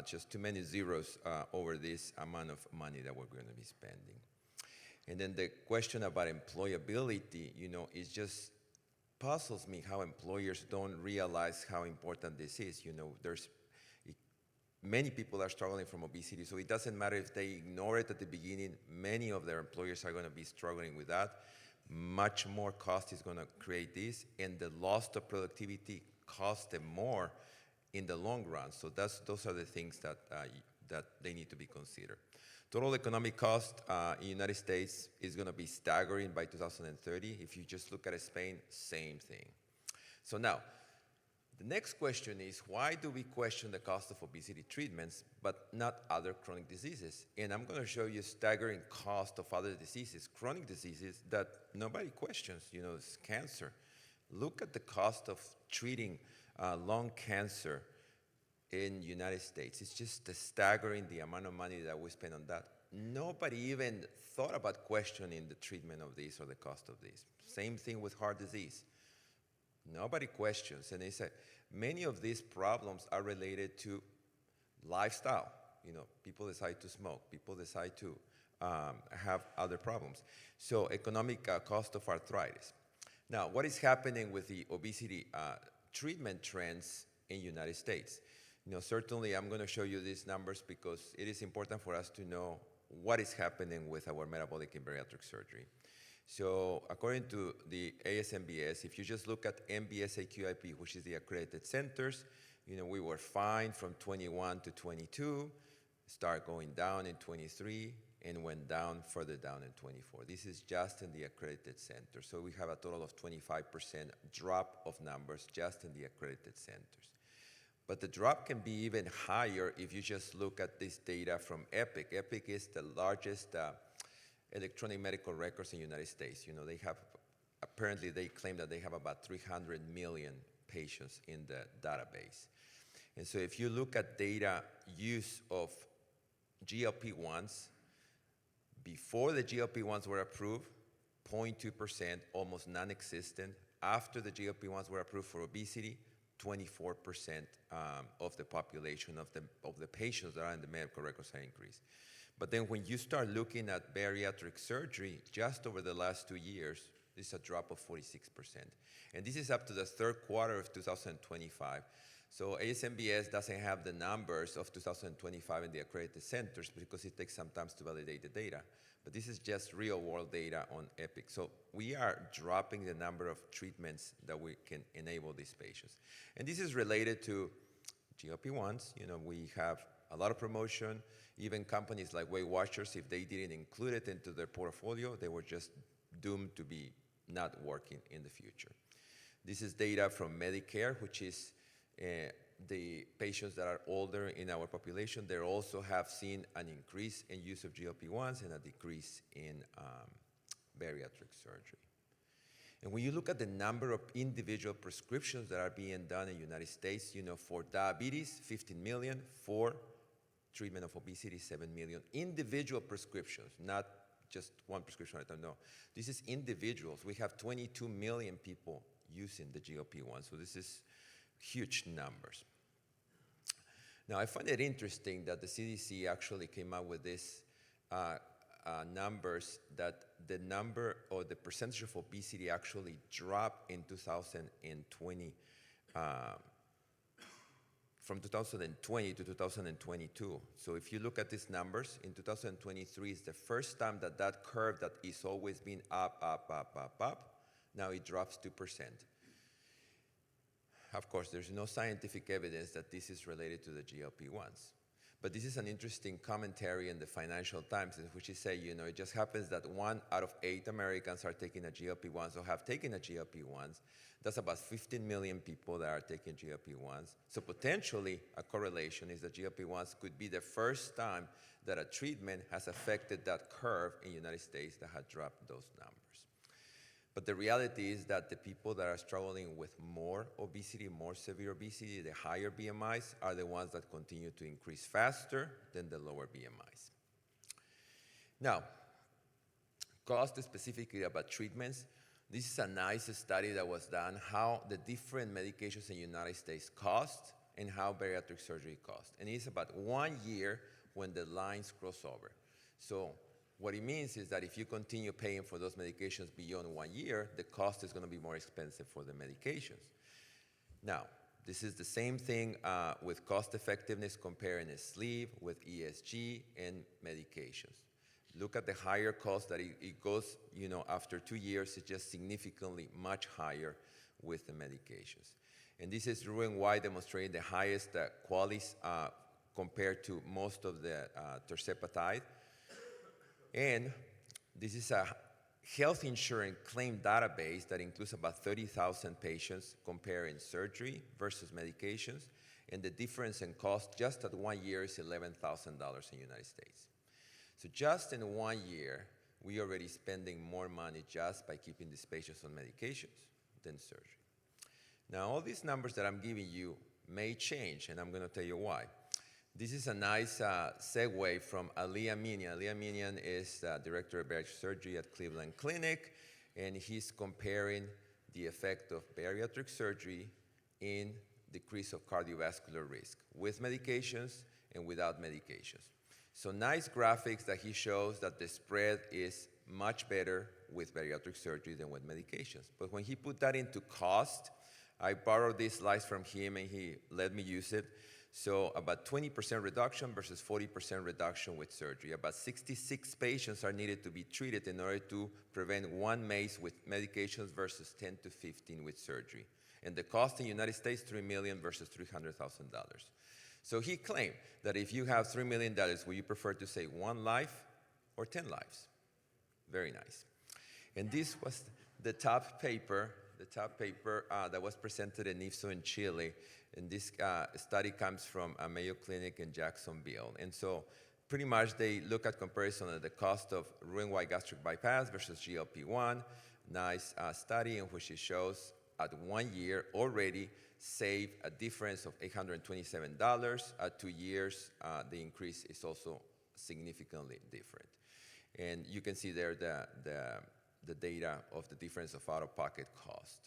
just too many zeros over this amount of money that we're going to be spending. And then the question about employability, is just puzzles me how employers don't realize how important this is. Many people are struggling from obesity, so it doesn't matter if they ignore it at the beginning. Many of their employers are going to be struggling with that. Much more cost is going to create this, and the loss of productivity costs them more in the long run. So those are the things that they need to be considered. Total economic cost in the United States is going to be staggering by 2030. If you just look at Spain, same thing. So now, the next question is, why do we question the cost of obesity treatments but not other chronic diseases? And I'm going to show you staggering cost of other diseases, chronic diseases that nobody questions. It's cancer. Look at the cost of treating lung cancer in the United States. It's just staggering the amount of money that we spend on that. Nobody even thought about questioning the treatment of this or the cost of this. Same thing with heart disease. Nobody questions. And they said many of these problems are related to lifestyle. People decide to smoke. People decide to have other problems. So economic cost of arthritis. Now, what is happening with the obesity treatment trends in the United States? Certainly I'm going to show you these numbers because it is important for us to know what is happening with our metabolic and bariatric surgery. So according to the ASMBS, if you just look at MBS AQIP, which is the accredited centers, we were fine from 21 to 22, start going down in 23, and went down further down in 24. This is just in the accredited center. So we have a total of 25% drop of numbers just in the accredited centers. But the drop can be even higher if you just look at this data from Epic. Epic is the largest electronic medical records in the United States. Apparently they claim that they have about 300 million patients in the database. And so if you look at data use of GLP-1s, before the GLP-1s were approved, 0.2%, almost non-existent. After the GLP-1s were approved for obesity, 24% of the population, of the patients that are in the medical records are increased. But then when you start looking at bariatric surgery, just over the last 2 years, this is a drop of 46%. And this is up to the third quarter of 2025. So ASMBS doesn't have the numbers of 2025 in the accredited centers because it takes some time to validate the data. But this is just real-world data on Epic. So we are dropping the number of treatments that we can enable these patients. And this is related to GLP-1s. We have a lot of promotion. Even companies like Weight Watchers, if they didn't include it into their portfolio, they were just doomed to be not working in the future. This is data from Medicare, which is the patients that are older in our population. They also have seen an increase in use of GLP-1s and a decrease in bariatric surgery. And when you look at the number of individual prescriptions that are being done in the United States, for diabetes, 15 million, for treatment of obesity, 7 million. Individual prescriptions, not just one prescription at a time, no. This is individuals. We have 22 million people using the GLP-1, so this is huge numbers. Now, I find it interesting that the CDC actually came out with this numbers that the number or the percentage of obesity actually dropped in 2020, from 2020 to 2022. So if you look at these numbers, in 2023 is the first time that that curve that is always been up, now it drops 2%. Of course, there's no scientific evidence that this is related to the GLP-1s. But this is an interesting commentary in the Financial Times, in which it say, it just happens that 1 out of 8 Americans are taking a GLP-1s or have taken a GLP-1s. That's about 15 million people that are taking GLP-1s. So potentially, a correlation is that GLP-1s could be the first time that a treatment has affected that curve in the United States that had dropped those numbers. But the reality is that the people that are struggling with more obesity, more severe obesity, the higher BMIs, are the ones that continue to increase faster than the lower BMIs. Now, cost specifically about treatments. This is a nice study that was done, how the different medications in the United States cost and how bariatric surgery cost. And it's about 1 year when the lines cross over. So what it means is that if you continue paying for those medications beyond 1 year, the cost is going to be more expensive for the medications. Now, this is the same thing with cost effectiveness comparing a sleeve with ESG and medications. Look at the higher cost that it goes, after 2 years, it's just significantly much higher with the medications. And this is Roux-en-Y demonstrating the highest qualities compared to most of the tirzepatide. And this is a health insurance claim database that includes about 30,000 patients comparing surgery versus medications. And the difference in cost just at 1 year is $11,000 in the United States. So just in 1 year, we are already spending more money just by keeping these patients on medications than surgery. Now, all these numbers that I'm giving you may change, and I'm going to tell you why. This is a nice segue from Ali Aminian. Ali Aminian is Director of Bariatric Surgery at Cleveland Clinic, and he's comparing the effect of bariatric surgery in decrease of cardiovascular risk with medications and without medications. So nice graphics that he shows that the spread is much better with bariatric surgery than with medications. But when he put that into cost, I borrowed these slides from him and he let me use it. So about 20% reduction versus 40% reduction with surgery. About 66 patients are needed to be treated in order to prevent 1 MACE with medications versus 10 to 15 with surgery. And the cost in the United States, $3 million versus $300,000. So he claimed that if you have $3 million, would you prefer to save 1 life or 10 lives? Very nice. And this was the top paper that was presented in IFSO in Chile. And this study comes from Mayo Clinic in Jacksonville. And so pretty much they look at comparison of the cost of Roux-en-Y gastric bypass versus GLP-1. Nice study in which it shows at 1 year already save a difference of $827. At 2 years, the increase is also significantly different. And you can see there the data of the difference of out-of-pocket cost.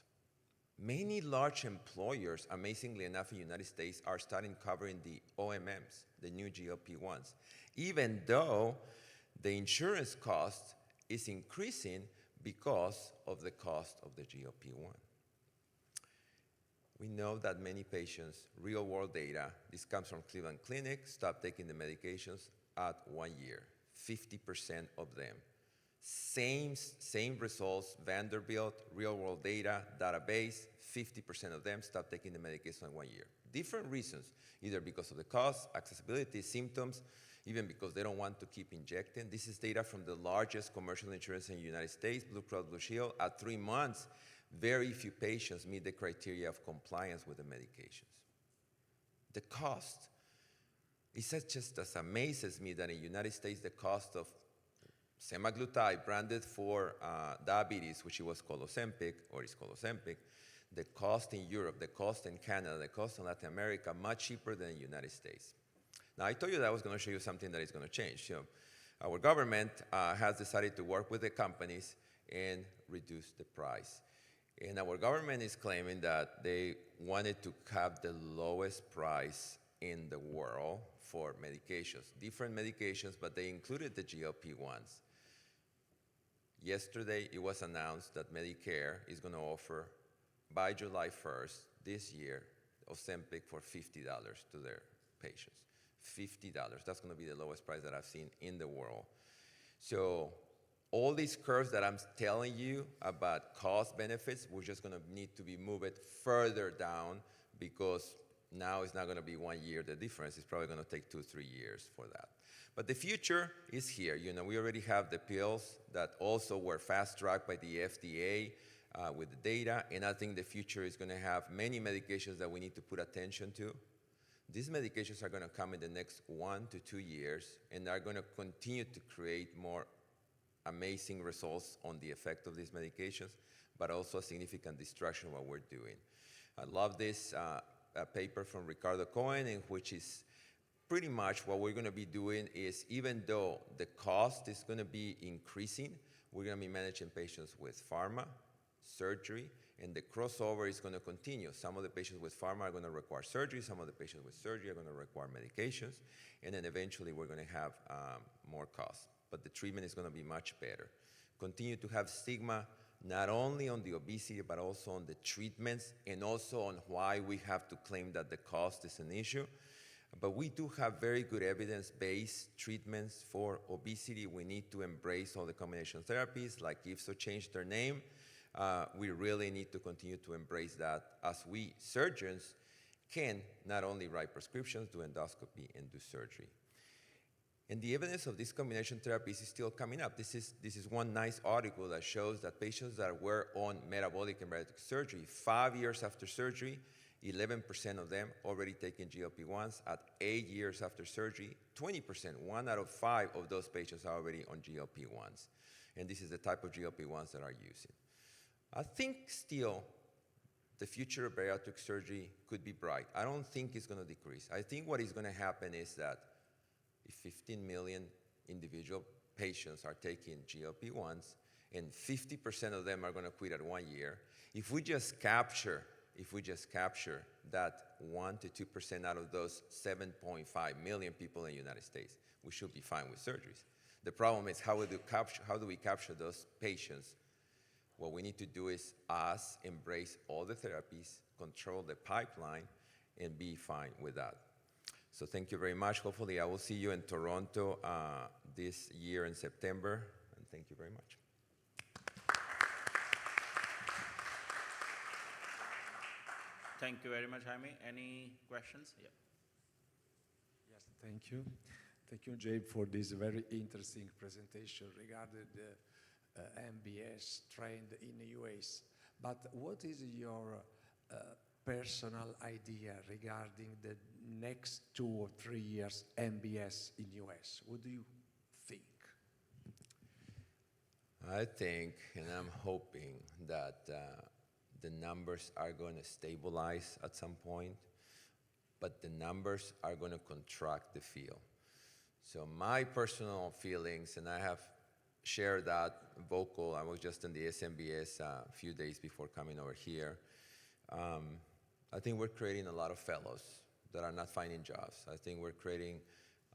Many large employers, amazingly enough, in the United States are starting covering the OMMs, the new GLP-1s, even though the insurance cost is increasing because of the cost of the GLP-1. We know that many patients, real-world data, this comes from Cleveland Clinic, stop taking the medications at 1 year, 50% of them. Same results, Vanderbilt, real-world data, database, 50% of them stop taking the medication in 1 year. Different reasons, either because of the cost, accessibility, symptoms, even because they don't want to keep injecting. This is data from the largest commercial insurance in the United States, Blue Cross Blue Shield. At 3 months, very few patients meet the criteria of compliance with the medications. The cost, it just as amazes me that in the United States, the cost of semaglutide branded for diabetes, which was called Ozempic, or is called Ozempic, the cost in Europe, the cost in Canada, the cost in Latin America, much cheaper than the United States. Now, I told you that I was going to show you something that is going to change. Our government has decided to work with the companies and reduce the price. And our government is claiming that they wanted to have the lowest price in the world for medications, different medications, but they included the GLP-1s. Yesterday, it was announced that Medicare is going to offer, by July 1st this year, Ozempic for $50 to their patients. $50. That's going to be the lowest price that I've seen in the world. So all these curves that I'm telling you about cost benefits, we're just going to need to be moved further down because now it's not going to be 1 year the difference. It's probably going to take 2-3 years for that. But the future is here. You know, we already have the pills that also were fast-tracked by the FDA with the data, and I think the future is going to have many medications that we need to put attention to. These medications are going to come in the next 1 to 2 years, and are going to continue to create more amazing results on the effect of these medications, but also a significant distraction what we're doing. I love this paper from Ricardo Cohen, in which is pretty much what we're going to be doing is, even though the cost is going to be increasing, we're going to be managing patients with pharma, surgery, and the crossover is going to continue. Some of the patients with pharma are going to require surgery, some of the patients with surgery are going to require medications, and then eventually we're going to have more costs. But the treatment is going to be much better. Continue to have stigma, not only on the obesity, but also on the treatments, and also on why we have to claim that the cost is an issue. But we do have very good evidence-based treatments for obesity. We need to embrace all the combination therapies, like IFSO changed their name. We really need to continue to embrace that, as we surgeons can not only write prescriptions, do endoscopy, and do surgery. And the evidence of these combination therapies is still coming up. This is one nice article that shows that patients that were on metabolic and bariatric surgery, 5 years after surgery, 11% of them already taking GLP-1s. At 8 years after surgery, 20%, 1 out of 5 of those patients are already on GLP-1s. And this is the type of GLP-1s that are using. I think still the future of bariatric surgery could be bright. I don't think it's going to decrease. I think what is going to happen is that if 15 million individual patients are taking GLP-1s and 50% of them are going to quit at 1 year, if we just capture that 1 to 2% out of those 7.5 million people in the United States, we should be fine with surgeries. The problem is how do we capture those patients? What we need to do is us embrace all the therapies, control the pipeline, and be fine with that. So thank you very much. Hopefully I will see you in Toronto this year in September, and thank you very much. Thank you very much, Jaime. Any questions? Yeah. Yes, thank you. Thank you, Jabe, for this very interesting presentation regarding the MBS trend in the US. But what is your personal idea regarding the next 2 or 3 years MBS in US? What do you think? I think, and I'm hoping, that the numbers are going to stabilize at some point, but the numbers are going to contract the field. So my personal feelings, and I have shared that vocal, I was just in the SMBS a few days before coming over here. I think we're creating a lot of fellows that are not finding jobs. I think we're creating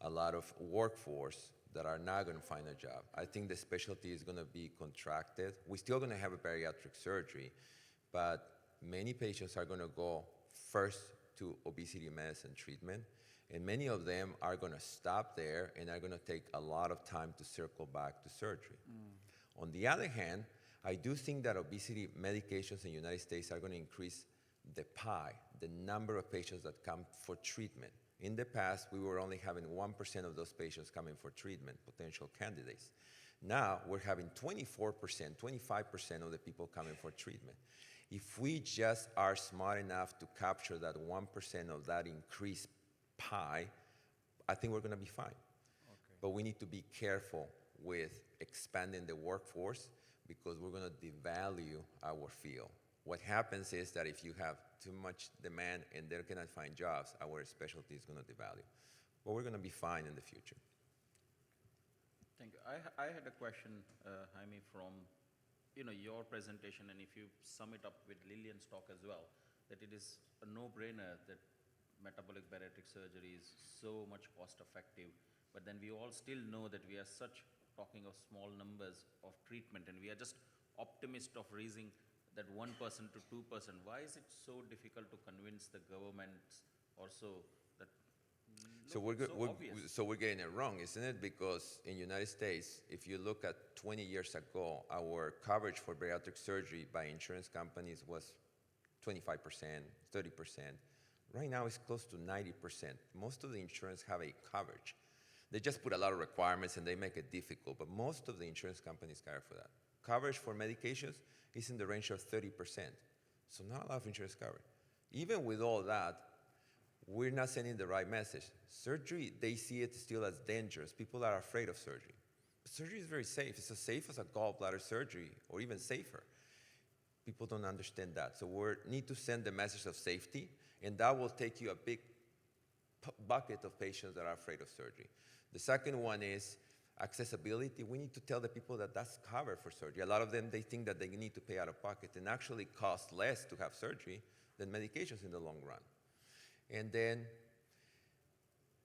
a lot of workforce that are not going to find a job. I think the specialty is going to be contracted. We're still going to have a bariatric surgery, but many patients are going to go first to obesity medicine treatment, and many of them are going to stop there and are going to take a lot of time to circle back to surgery. On the other hand, I do think that obesity medications in the United States are going to increase the pie, the number of patients that come for treatment. In the past, we were only having 1% of those patients coming for treatment, potential candidates. Now, we're having 24%, 25% of the people coming for treatment. If we just are smart enough to capture that 1% of that increased pie, I think we're going to be fine. Okay. But we need to be careful with expanding the workforce, because we're going to devalue our field. What happens is that if you have too much demand and they cannot find jobs, our specialty is going to devalue. But we're going to be fine in the future. Thank you. I had a question, Jaime, from your presentation, and if you sum it up with Lillian's talk as well, that it is a no-brainer that metabolic bariatric surgery is so much cost-effective, but then we all still know that we are talking of small numbers of treatment, and we are just optimistic of raising that 1% to 2%. Why is it so difficult to convince the governments also that? So we're getting it wrong, isn't it? Because in the United States, if you look at 20 years ago, our coverage for bariatric surgery by insurance companies was 25%, 30%. Right now, it's close to 90%. Most of the insurance have a coverage. They just put a lot of requirements and they make it difficult, but most of the insurance companies cover for that. Coverage for medications is in the range of 30%. So not a lot of insurance coverage. Even with all that, we're not sending the right message. Surgery, they see it still as dangerous. People are afraid of surgery. But surgery is very safe. It's as safe as a gallbladder surgery, or even safer. People don't understand that. So we need to send the message of safety, and that will take you a big bucket of patients that are afraid of surgery. The second one is accessibility. We need to tell the people that that's covered for surgery. A lot of them, they think that they need to pay out of pocket, and actually costs less to have surgery than medications in the long run. And then,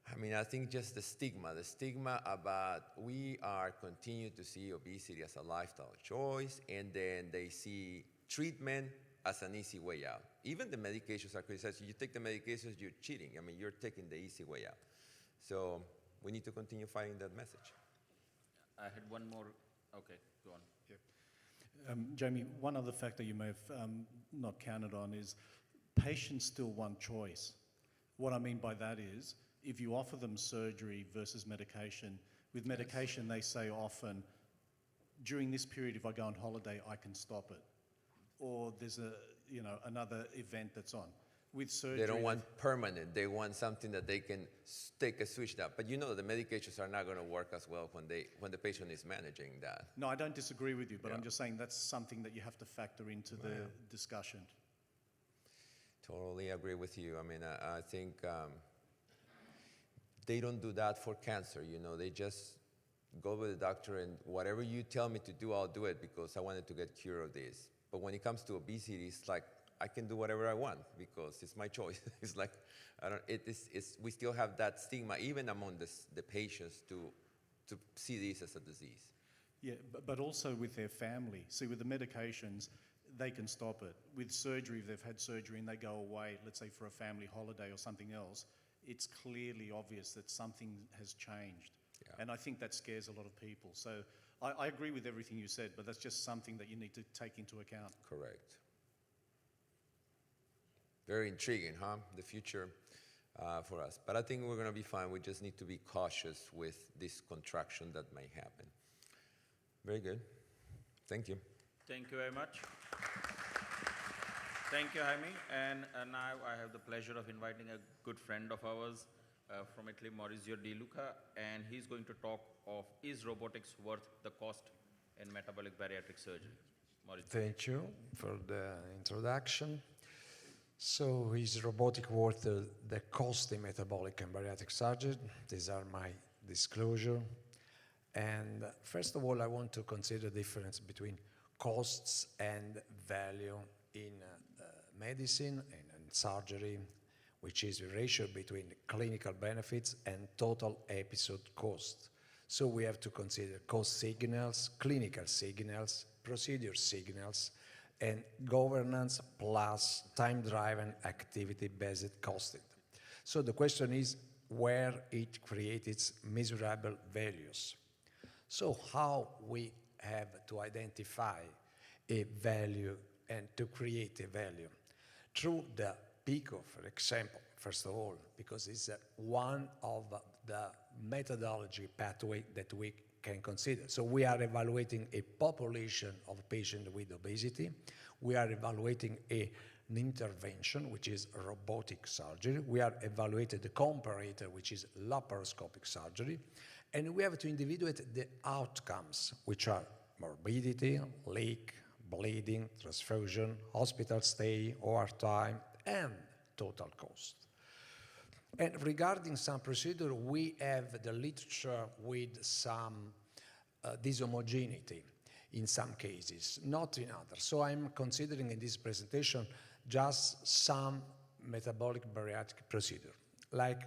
I think just the stigma about we are continue to see obesity as a lifestyle choice, and then they see treatment as an easy way out. Even the medications are criticized. You take the medications, you're cheating. You're taking the easy way out. So we need to continue fighting that message. I had one more. Okay, go on. Jamie, one other factor you may have not counted on is patients still want choice. What I mean by that is, if you offer them surgery versus medication, with medication they say often, during this period if I go on holiday I can stop it. Or there's another event that's on. With surgery, They don't want permanent. They want something that they can take a switch down. But the medications are not going to work as well when the patient is managing that. No, I don't disagree with you, but Yeah. I'm just saying that's something that you have to factor into the discussion. Totally agree with you. I think they don't do that for cancer. They just go with the doctor and whatever you tell me to do, I'll do it because I wanted to get cured of this. But when it comes to obesity, it's like I can do whatever I want because it's my choice. It's like we still have that stigma even among the patients to see this as a disease. Yeah, but also with their family. See, with the medications, they can stop it. With surgery, if they've had surgery and they go away, let's say for a family holiday or something else, it's clearly obvious that something has changed. Yeah. And I think that scares a lot of people. So I agree with everything you said, but that's just something that you need to take into account. Correct. Very intriguing, huh? The future for us. But I think we're going to be fine. We just need to be cautious with this contraction that may happen. Very good. Thank you. Thank you very much. Thank you, Jaime. And now I have the pleasure of inviting a good friend of ours from Italy, Maurizio Di Luca, and he's going to talk of is robotics worth the cost in metabolic bariatric surgery? Maurizio. Thank you for the introduction. So, is robotic worth the cost in metabolic and bariatric surgery? These are my disclosure. And first of all, I want to consider the difference between costs and value in medicine and surgery, which is the ratio between clinical benefits and total episode cost. So we have to consider cost signals, clinical signals, procedure signals, and governance plus time-driven activity-based costing. So the question is where it creates its measurable values. So how we have to identify a value and to create a value? Through the PICO, for example, first of all, because it's one of the methodology pathway that we can consider. So we are evaluating a population of patients with obesity. We are evaluating an intervention, which is robotic surgery. We are evaluating the comparator, which is laparoscopic surgery. And we have to individuate the outcomes, which are morbidity, leak, bleeding, transfusion, hospital stay, OR time, and total cost. And regarding some procedure, we have the literature with some dishomogeneity in some cases, not in others. So I'm considering in this presentation just some metabolic bariatric procedure, like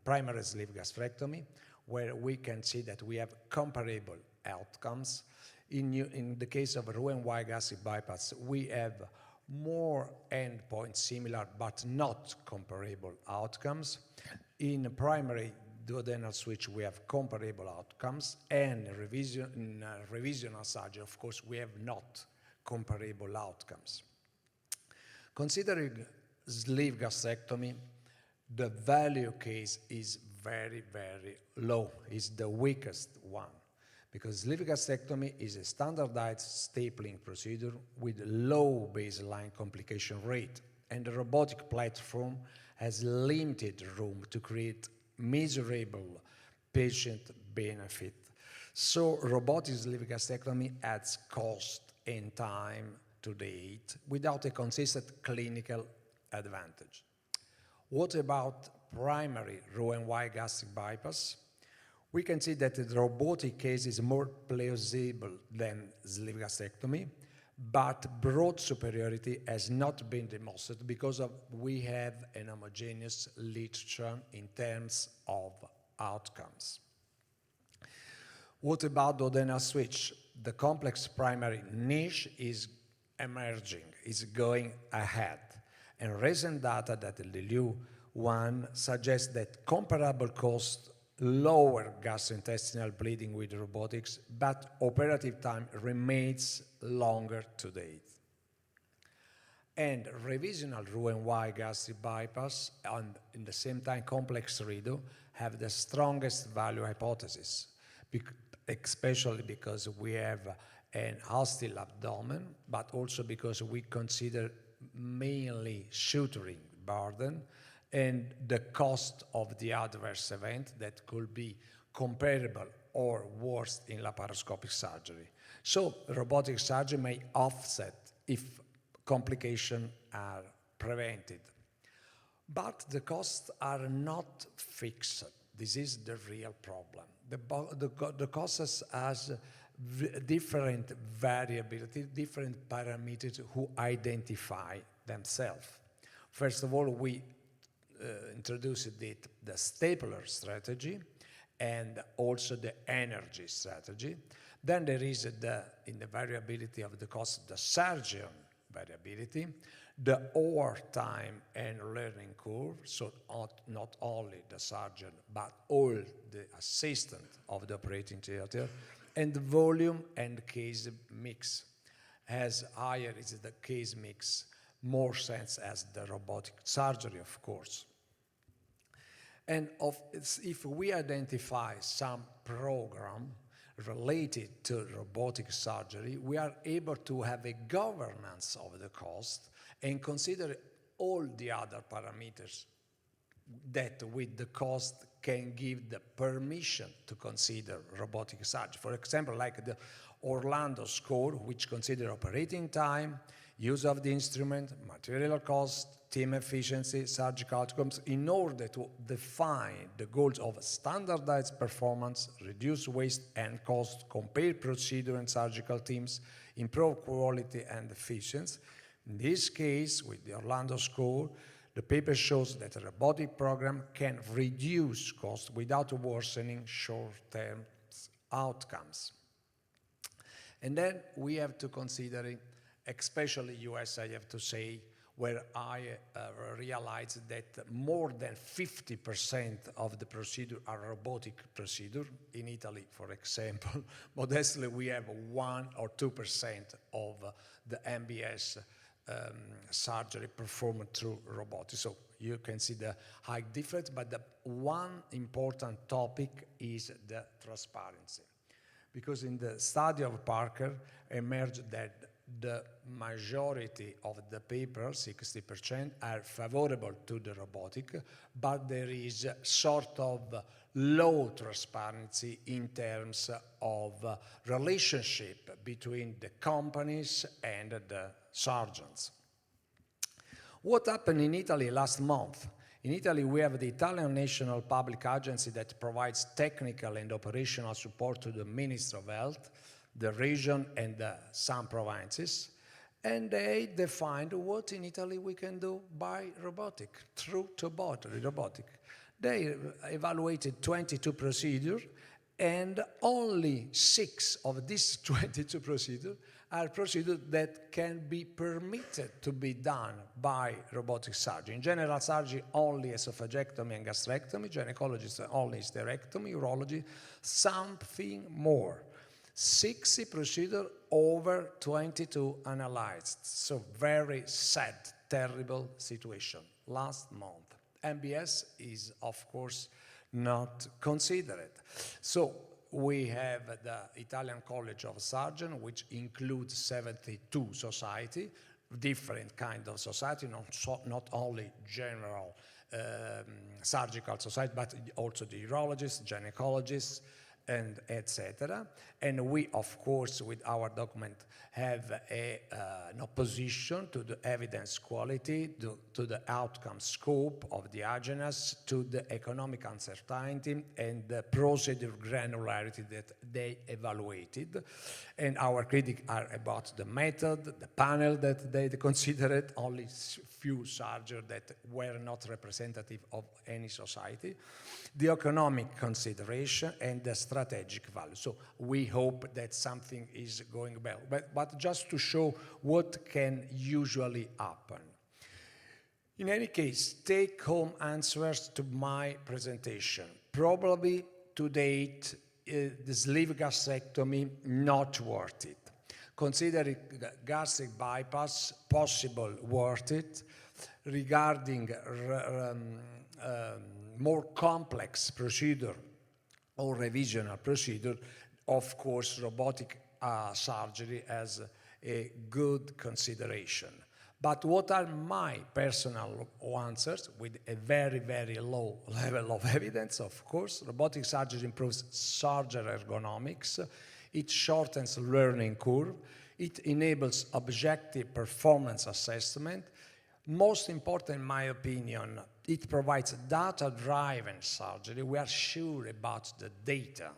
primary sleeve gastrectomy, where we can see that we have comparable outcomes. In the case of Roux-en-Y gastric bypass, we have more endpoints similar but not comparable outcomes. In primary duodenal switch, we have comparable outcomes, and in revisional surgery, of course, we have not comparable outcomes. Considering sleeve gastrectomy, the value case is very, very low. It's the weakest one, because sleeve gastrectomy is a standardized stapling procedure with low baseline complication rate, and the robotic platform has limited room to create measurable patient benefit. So robotic sleeve gastrectomy adds cost and time to date without a consistent clinical advantage. What about primary Roux-en-Y gastric bypass? We can see that the robotic case is more plausible than sleeve gastrectomy, but broad superiority has not been demonstrated because we have an homogeneous literature in terms of outcomes. What about duodenal switch? The complex primary niche is emerging, is going ahead. And recent data that the LILU one suggests that comparable costs lower gastrointestinal bleeding with robotics, but operative time remains longer to date. And revisional Roux-en-Y gastric bypass and in the same time complex redo have the strongest value hypothesis, especially because we have an hostile abdomen, but also because we consider mainly suturing burden and the cost of the adverse event that could be comparable or worse in laparoscopic surgery. So robotic surgery may offset if complications are prevented. But the costs are not fixed. This is the real problem. The costs has different variability, different parameters who identify themselves. First of all, we introduced the stapler strategy and also the energy strategy. Then there is in the variability of the cost, the surgeon variability, the OR time and learning curve, so not only the surgeon, but all the assistant of the operating theater, and the volume and case mix. As higher is the case mix, more sense as the robotic surgery, of course. And if we identify some program related to robotic surgery, we are able to have a governance of the cost and consider all the other parameters that with the cost can give the permission to consider robotic surgery. For example, like the Orlando score, which consider operating time, use of the instrument, material cost, team efficiency, surgical outcomes, in order to define the goals of standardized performance, reduce waste and cost, compare procedure and surgical teams, improve quality and efficiency. In this case, with the Orlando score, the paper shows that a robotic program can reduce cost without worsening short-term outcomes. And then we have to consider, especially US, I have to say, where I realized that more than 50% of the procedure are robotic procedure. In Italy, for example, modestly we have 1 or 2% of the MBS surgery performed through robotics. So you can see the high difference, but the one important topic is the transparency. Because in the study of Parker emerged that the majority of the papers, 60%, are favorable to the robotic, but there is sort of low transparency in terms of relationship between the companies and the surgeons. What happened in Italy last month? In Italy, we have the Italian National Public Agency that provides technical and operational support to the Ministry of Health, the region, and some provinces. And they defined what in Italy we can do by robotic, through robotic. They evaluated 22 procedures, and only 6 of these 22 procedures are procedures that can be permitted to be done by robotic surgery. In general surgery, only esophagectomy and gastrectomy, gynecologists only hysterectomy, urology, something more. 60 procedures over 22 analyzed. So very sad, terrible situation last month. MBS is, of course, not considered. So we have the Italian College of Surgeons, which includes 72 society, different kind of society, not only general surgical society, but also the urologists, gynecologists, and etc. And we, of course, with our document, have an opposition to the evidence quality, to the outcome scope of the agendas, to the economic uncertainty, and the procedure granularity that they evaluated. And our critics are about the method, the panel that they considered, only few surgeons that were not representative of any society, the economic consideration, and the strategic value. So we hope that something is going well. But just to show what can usually happen. In any case, take-home answers to my presentation. Probably to date, the sleeve gastrectomy not worth it. Considering gastric bypass possible, worth it. Regarding more complex procedure or revisional procedure, of course, robotic surgery as a good consideration. But what are my personal answers with a very, very low level of evidence? Of course, robotic surgery improves surgery ergonomics. It shortens learning curve. It enables objective performance assessment. Most important, in my opinion, it provides data-driven surgery. We are sure about the data.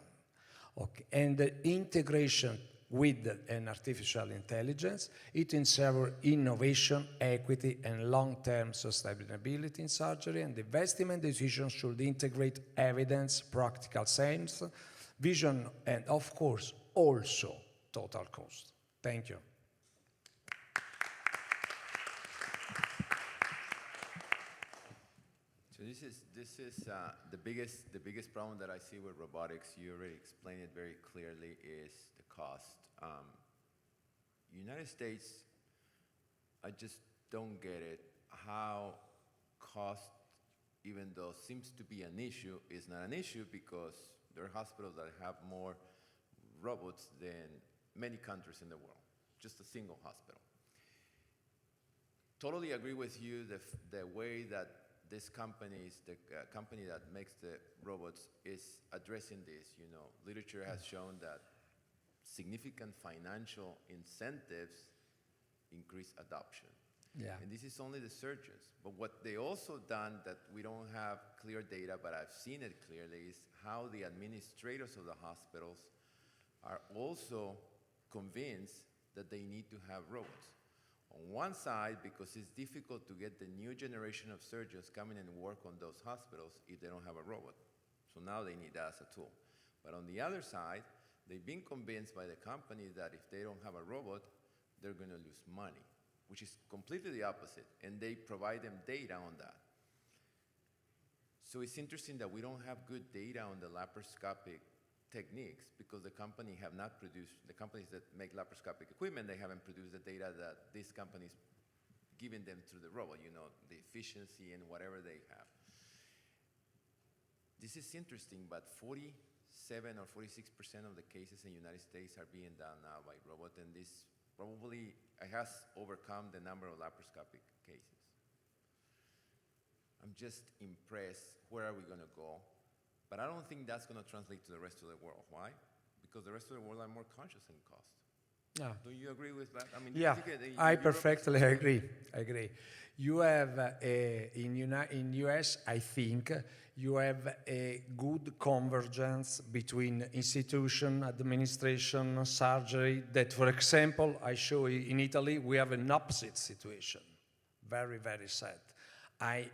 Okay. And the integration with an artificial intelligence, it ensures innovation, equity, and long-term sustainability in surgery, and the investment decisions should integrate evidence, practical science, vision, and of course, also total cost. Thank you. So this is the biggest problem that I see with robotics. You already explained it very clearly. Is the cost. United States, I just don't get it. How cost, even though seems to be an issue, is not an issue because there are hospitals that have more robots than many countries in the world. Just a single hospital. Totally agree with you. The way that this company, the company that makes the robots, is addressing this. You know, literature has shown that significant financial incentives increase adoption. Yeah. And this is only the surgeons. But what they also done that we don't have clear data, but I've seen it clearly, is how the administrators of the hospitals are also convinced that they need to have robots. On one side, because it's difficult to get the new generation of surgeons coming and work on those hospitals if they don't have a robot. So now they need that as a tool. But on the other side, they've been convinced by the company that if they don't have a robot, they're going to lose money, which is completely the opposite. And they provide them data on that. So it's interesting that we don't have good data on the laparoscopic techniques because the company have not produced, the companies that make laparoscopic equipment, they haven't produced the data that these companies giving them through the robot, you know, the efficiency and whatever they have. This is interesting, but 47 or 46% of the cases in the United States are being done now by robot, and this probably has overcome the number of laparoscopic cases. I'm just impressed. Where are we going to go? But I don't think that's going to translate to the rest of the world. Why? Because the rest of the world are more conscious in cost. Yeah. Do you agree with that? I mean, Yeah, I perfectly agree. You have in US, I think you have a good convergence between institution, administration, surgery. That, for example, I show you in Italy, we have an opposite situation. Very, very sad.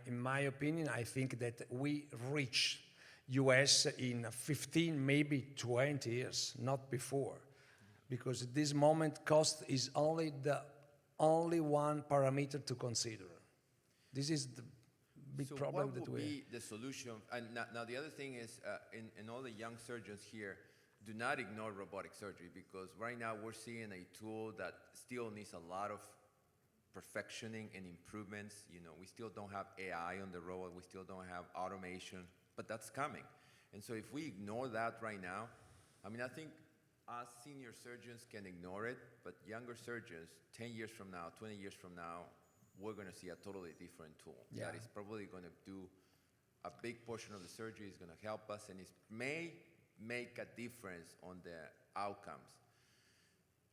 In my opinion, I think that we reach US in 15, maybe 20 years, not before. Because at this moment, cost is only one parameter to consider. This is the big problem that we have. So what would be the solution? And now the other thing is, in all the young surgeons here, do not ignore robotic surgery, because right now we're seeing a tool that still needs a lot of perfectioning and improvements. You know, we still don't have AI on the road. We still don't have automation, but that's coming. And so if we ignore that right now, I mean, I think us senior surgeons can ignore it, but younger surgeons, 10 years from now, 20 years from now, we're going to see a totally different tool Yeah. that is probably going to do a big portion of the surgery, is going to help us, and it may make a difference on the outcomes.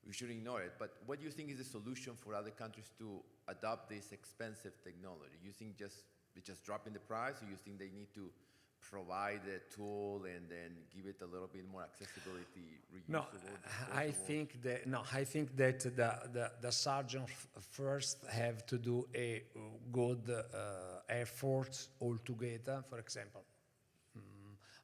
We should ignore it. But what do you think is the solution for other countries to adopt this expensive technology? You think just dropping the price, or you think they need to provide a tool and then give it a little bit more accessibility, reusable, No, I disposable? think that the surgeon first have to do a good effort altogether. For example,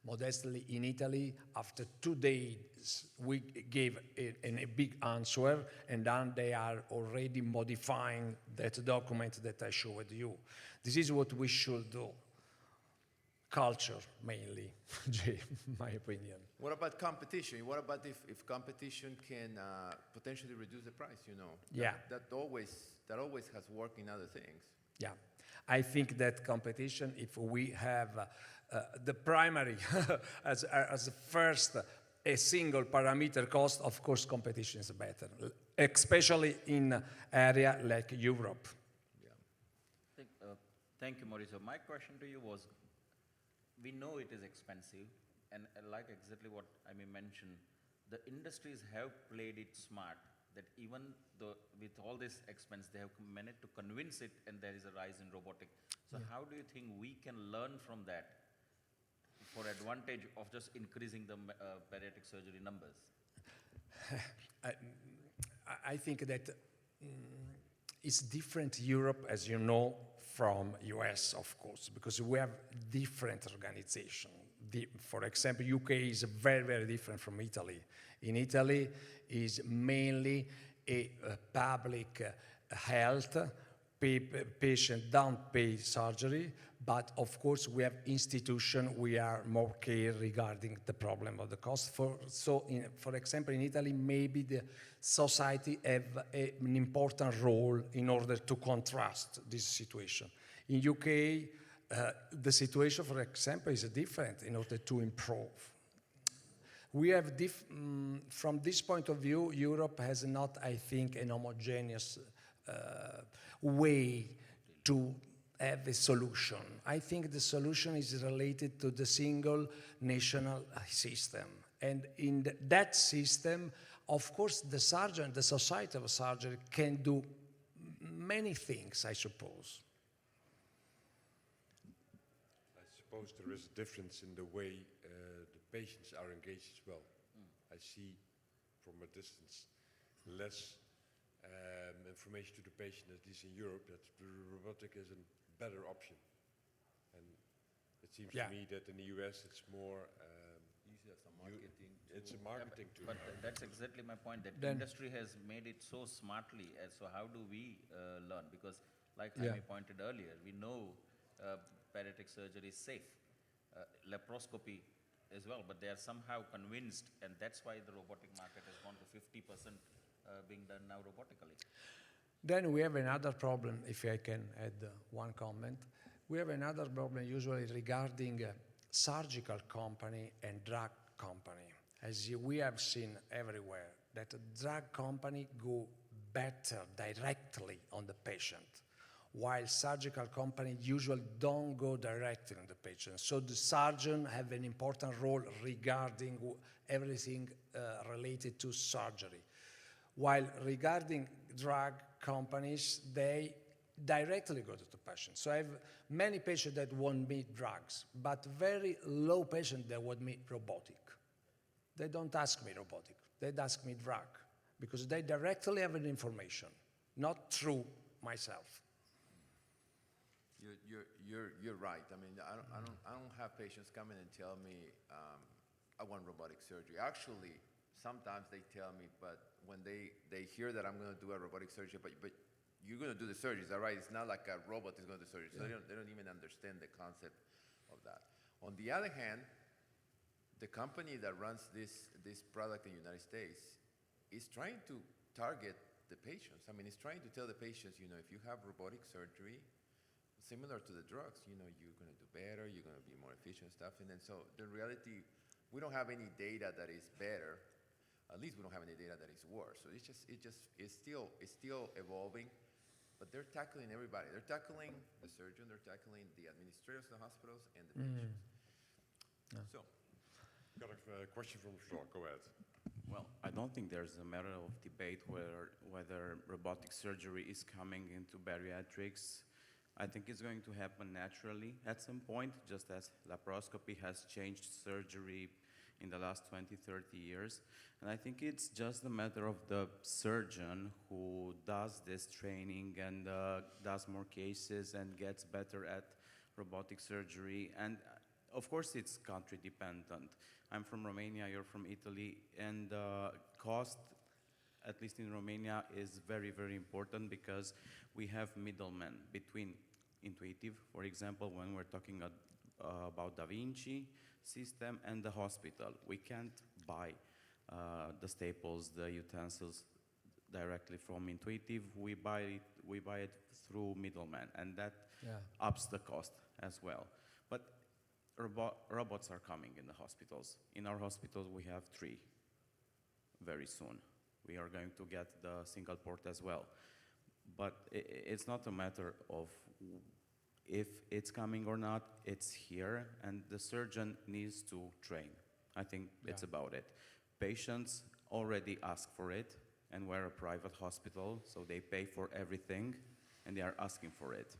modestly in Italy, after 2 days, we gave a big answer, and then they are already modifying that document that I showed you. This is what we should do. Culture, mainly, Jay, my opinion. What about competition? What about if competition can potentially reduce the price, you know? Yeah. That always has worked in other things. Yeah, I think that competition, if we have the primary as first a single parameter cost, of course competition is better, especially in area like Europe. Thank you, Mauricio. My question to you was, we know it is expensive, and like exactly what I mentioned, the industries have played it smart, that even though with all this expense, they have managed to convince it, and there is a rise in robotic. So how do you think we can learn from that for advantage of just increasing the bariatric surgery numbers? I think that it's different Europe, as you know, from US, of course, because we have different organization. For example, UK is very, very different from Italy. In Italy, is mainly a public health, patient don't pay surgery, but of course we have institution, we are more care regarding the problem of the cost. For example, in Italy, maybe the society have an important role in order to contrast this situation. In UK, the situation, for example, is different in order to improve. We have, from this point of view, Europe has not, I think, an homogeneous way to have a solution. I think the solution is related to the single national system. And in that system, of course, the surgeon, the Society of Surgery can do many things, I suppose. I suppose there is a difference in the way the patients are engaged as well. I see from a distance less information to the patient, at least in Europe, that the robotic is a better option. And it seems to me that in the US it's more... It's a marketing tool. But that's exactly my point, that the industry has made it so smartly. So how do we learn? Because like Jaime pointed earlier, we know bariatric surgery is safe, laparoscopy as well, but they are somehow convinced, and that's why the robotic market has gone to 50% being done now robotically. Then we have another problem, if I can add one comment. We have another problem usually regarding surgical company and drug company. As we have seen everywhere, that a drug company go better directly on the patient, while surgical company usually don't go directly on the patient. So the surgeon have an important role regarding everything related to surgery. While regarding drug companies, they directly go to the patient. So I have many patients that want me drugs, but very low patients that want me robotic. They don't ask me robotic, they ask me drug, because they directly have an information, not through myself. You're right. I mean, I don't have patients come in and tell me I want robotic surgery. Actually, sometimes they tell me, but when they hear that I'm going to do a robotic surgery, but you're going to do the surgery, is that right? It's not like a robot is going to do surgery. So they don't even understand the concept of that. On the other hand, the company that runs this product in the United States is trying to target the patients. I mean, it's trying to tell the patients, if you have robotic surgery, similar to the drugs, you're going to do better, you're going to be more efficient and stuff. And then so the reality, we don't have any data that is better. At least we don't have any data that is worse. So it's still evolving, but they're tackling everybody. They're tackling the surgeon, they're tackling the administrators of the hospitals and the patients. So, Got a question from the floor. Go ahead. Well, I don't think there's a matter of debate whether robotic surgery is coming into bariatrics. I think it's going to happen naturally at some point, just as laparoscopy has changed surgery in the last 20, 30 years. And I think it's just a matter of the surgeon who does this training and does more cases and gets better at robotic surgery. And of course, it's country dependent. I'm from Romania, you're from Italy, and cost, at least in Romania, is very, very important because we have middlemen between Intuitive, for example, when we're talking about Da Vinci system and the hospital. We can't buy the staples, the utensils directly from Intuitive. We buy it through middlemen, and that ups the cost as well. But robots are coming in the hospitals. In our hospitals, we have 3 very soon. We are going to get the single port as well. But it's not a matter of if it's coming or not, it's here, and the surgeon needs to train. I think it's about it. Patients already ask for it, and we're a private hospital, so they pay for everything, and they are asking for it.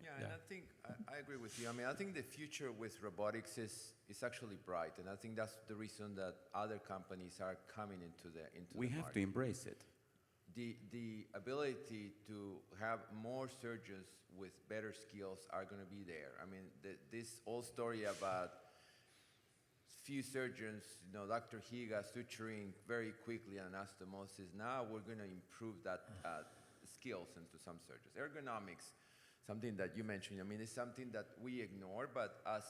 yeah, and I think, I agree with you. I mean, I think the future with robotics is actually bright, and I think that's the reason that other companies are coming into the We have market. to embrace it. The ability to have more surgeons with better skills are going to be there. I mean, this old story about few surgeons, Dr. Higa suturing very quickly anastomosis, now we're going to improve that skills into some surgeons. Ergonomics, something that you mentioned, I mean, it's something that we ignore, but as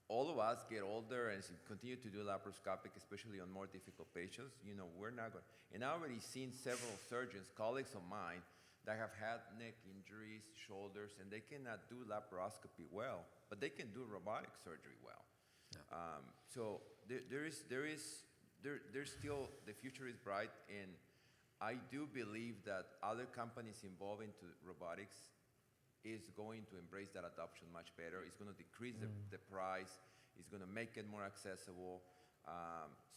all of us get older and continue to do laparoscopic, especially on more difficult patients, we're not going. And I've already seen several surgeons, colleagues of mine, that have had neck injuries, shoulders, and they cannot do laparoscopy well, but they can do robotic surgery well. So there's still, the future is bright, and I do believe that other companies involved into robotics is going to embrace that adoption much better. It's going to decrease the price. It's going to make it more accessible.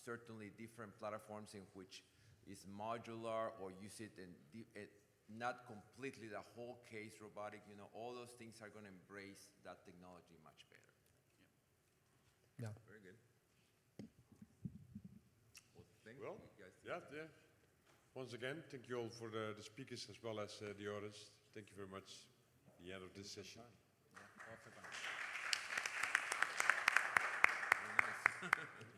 Certainly different platforms in which is modular or use it in not completely the whole case robotic, all those things are going to embrace that technology much better. Yeah. Very good. Well, thank Well, you guys. yeah. Once again, thank you all for the speakers as well as the audience. Thank you very much. The end of this session. Very nice.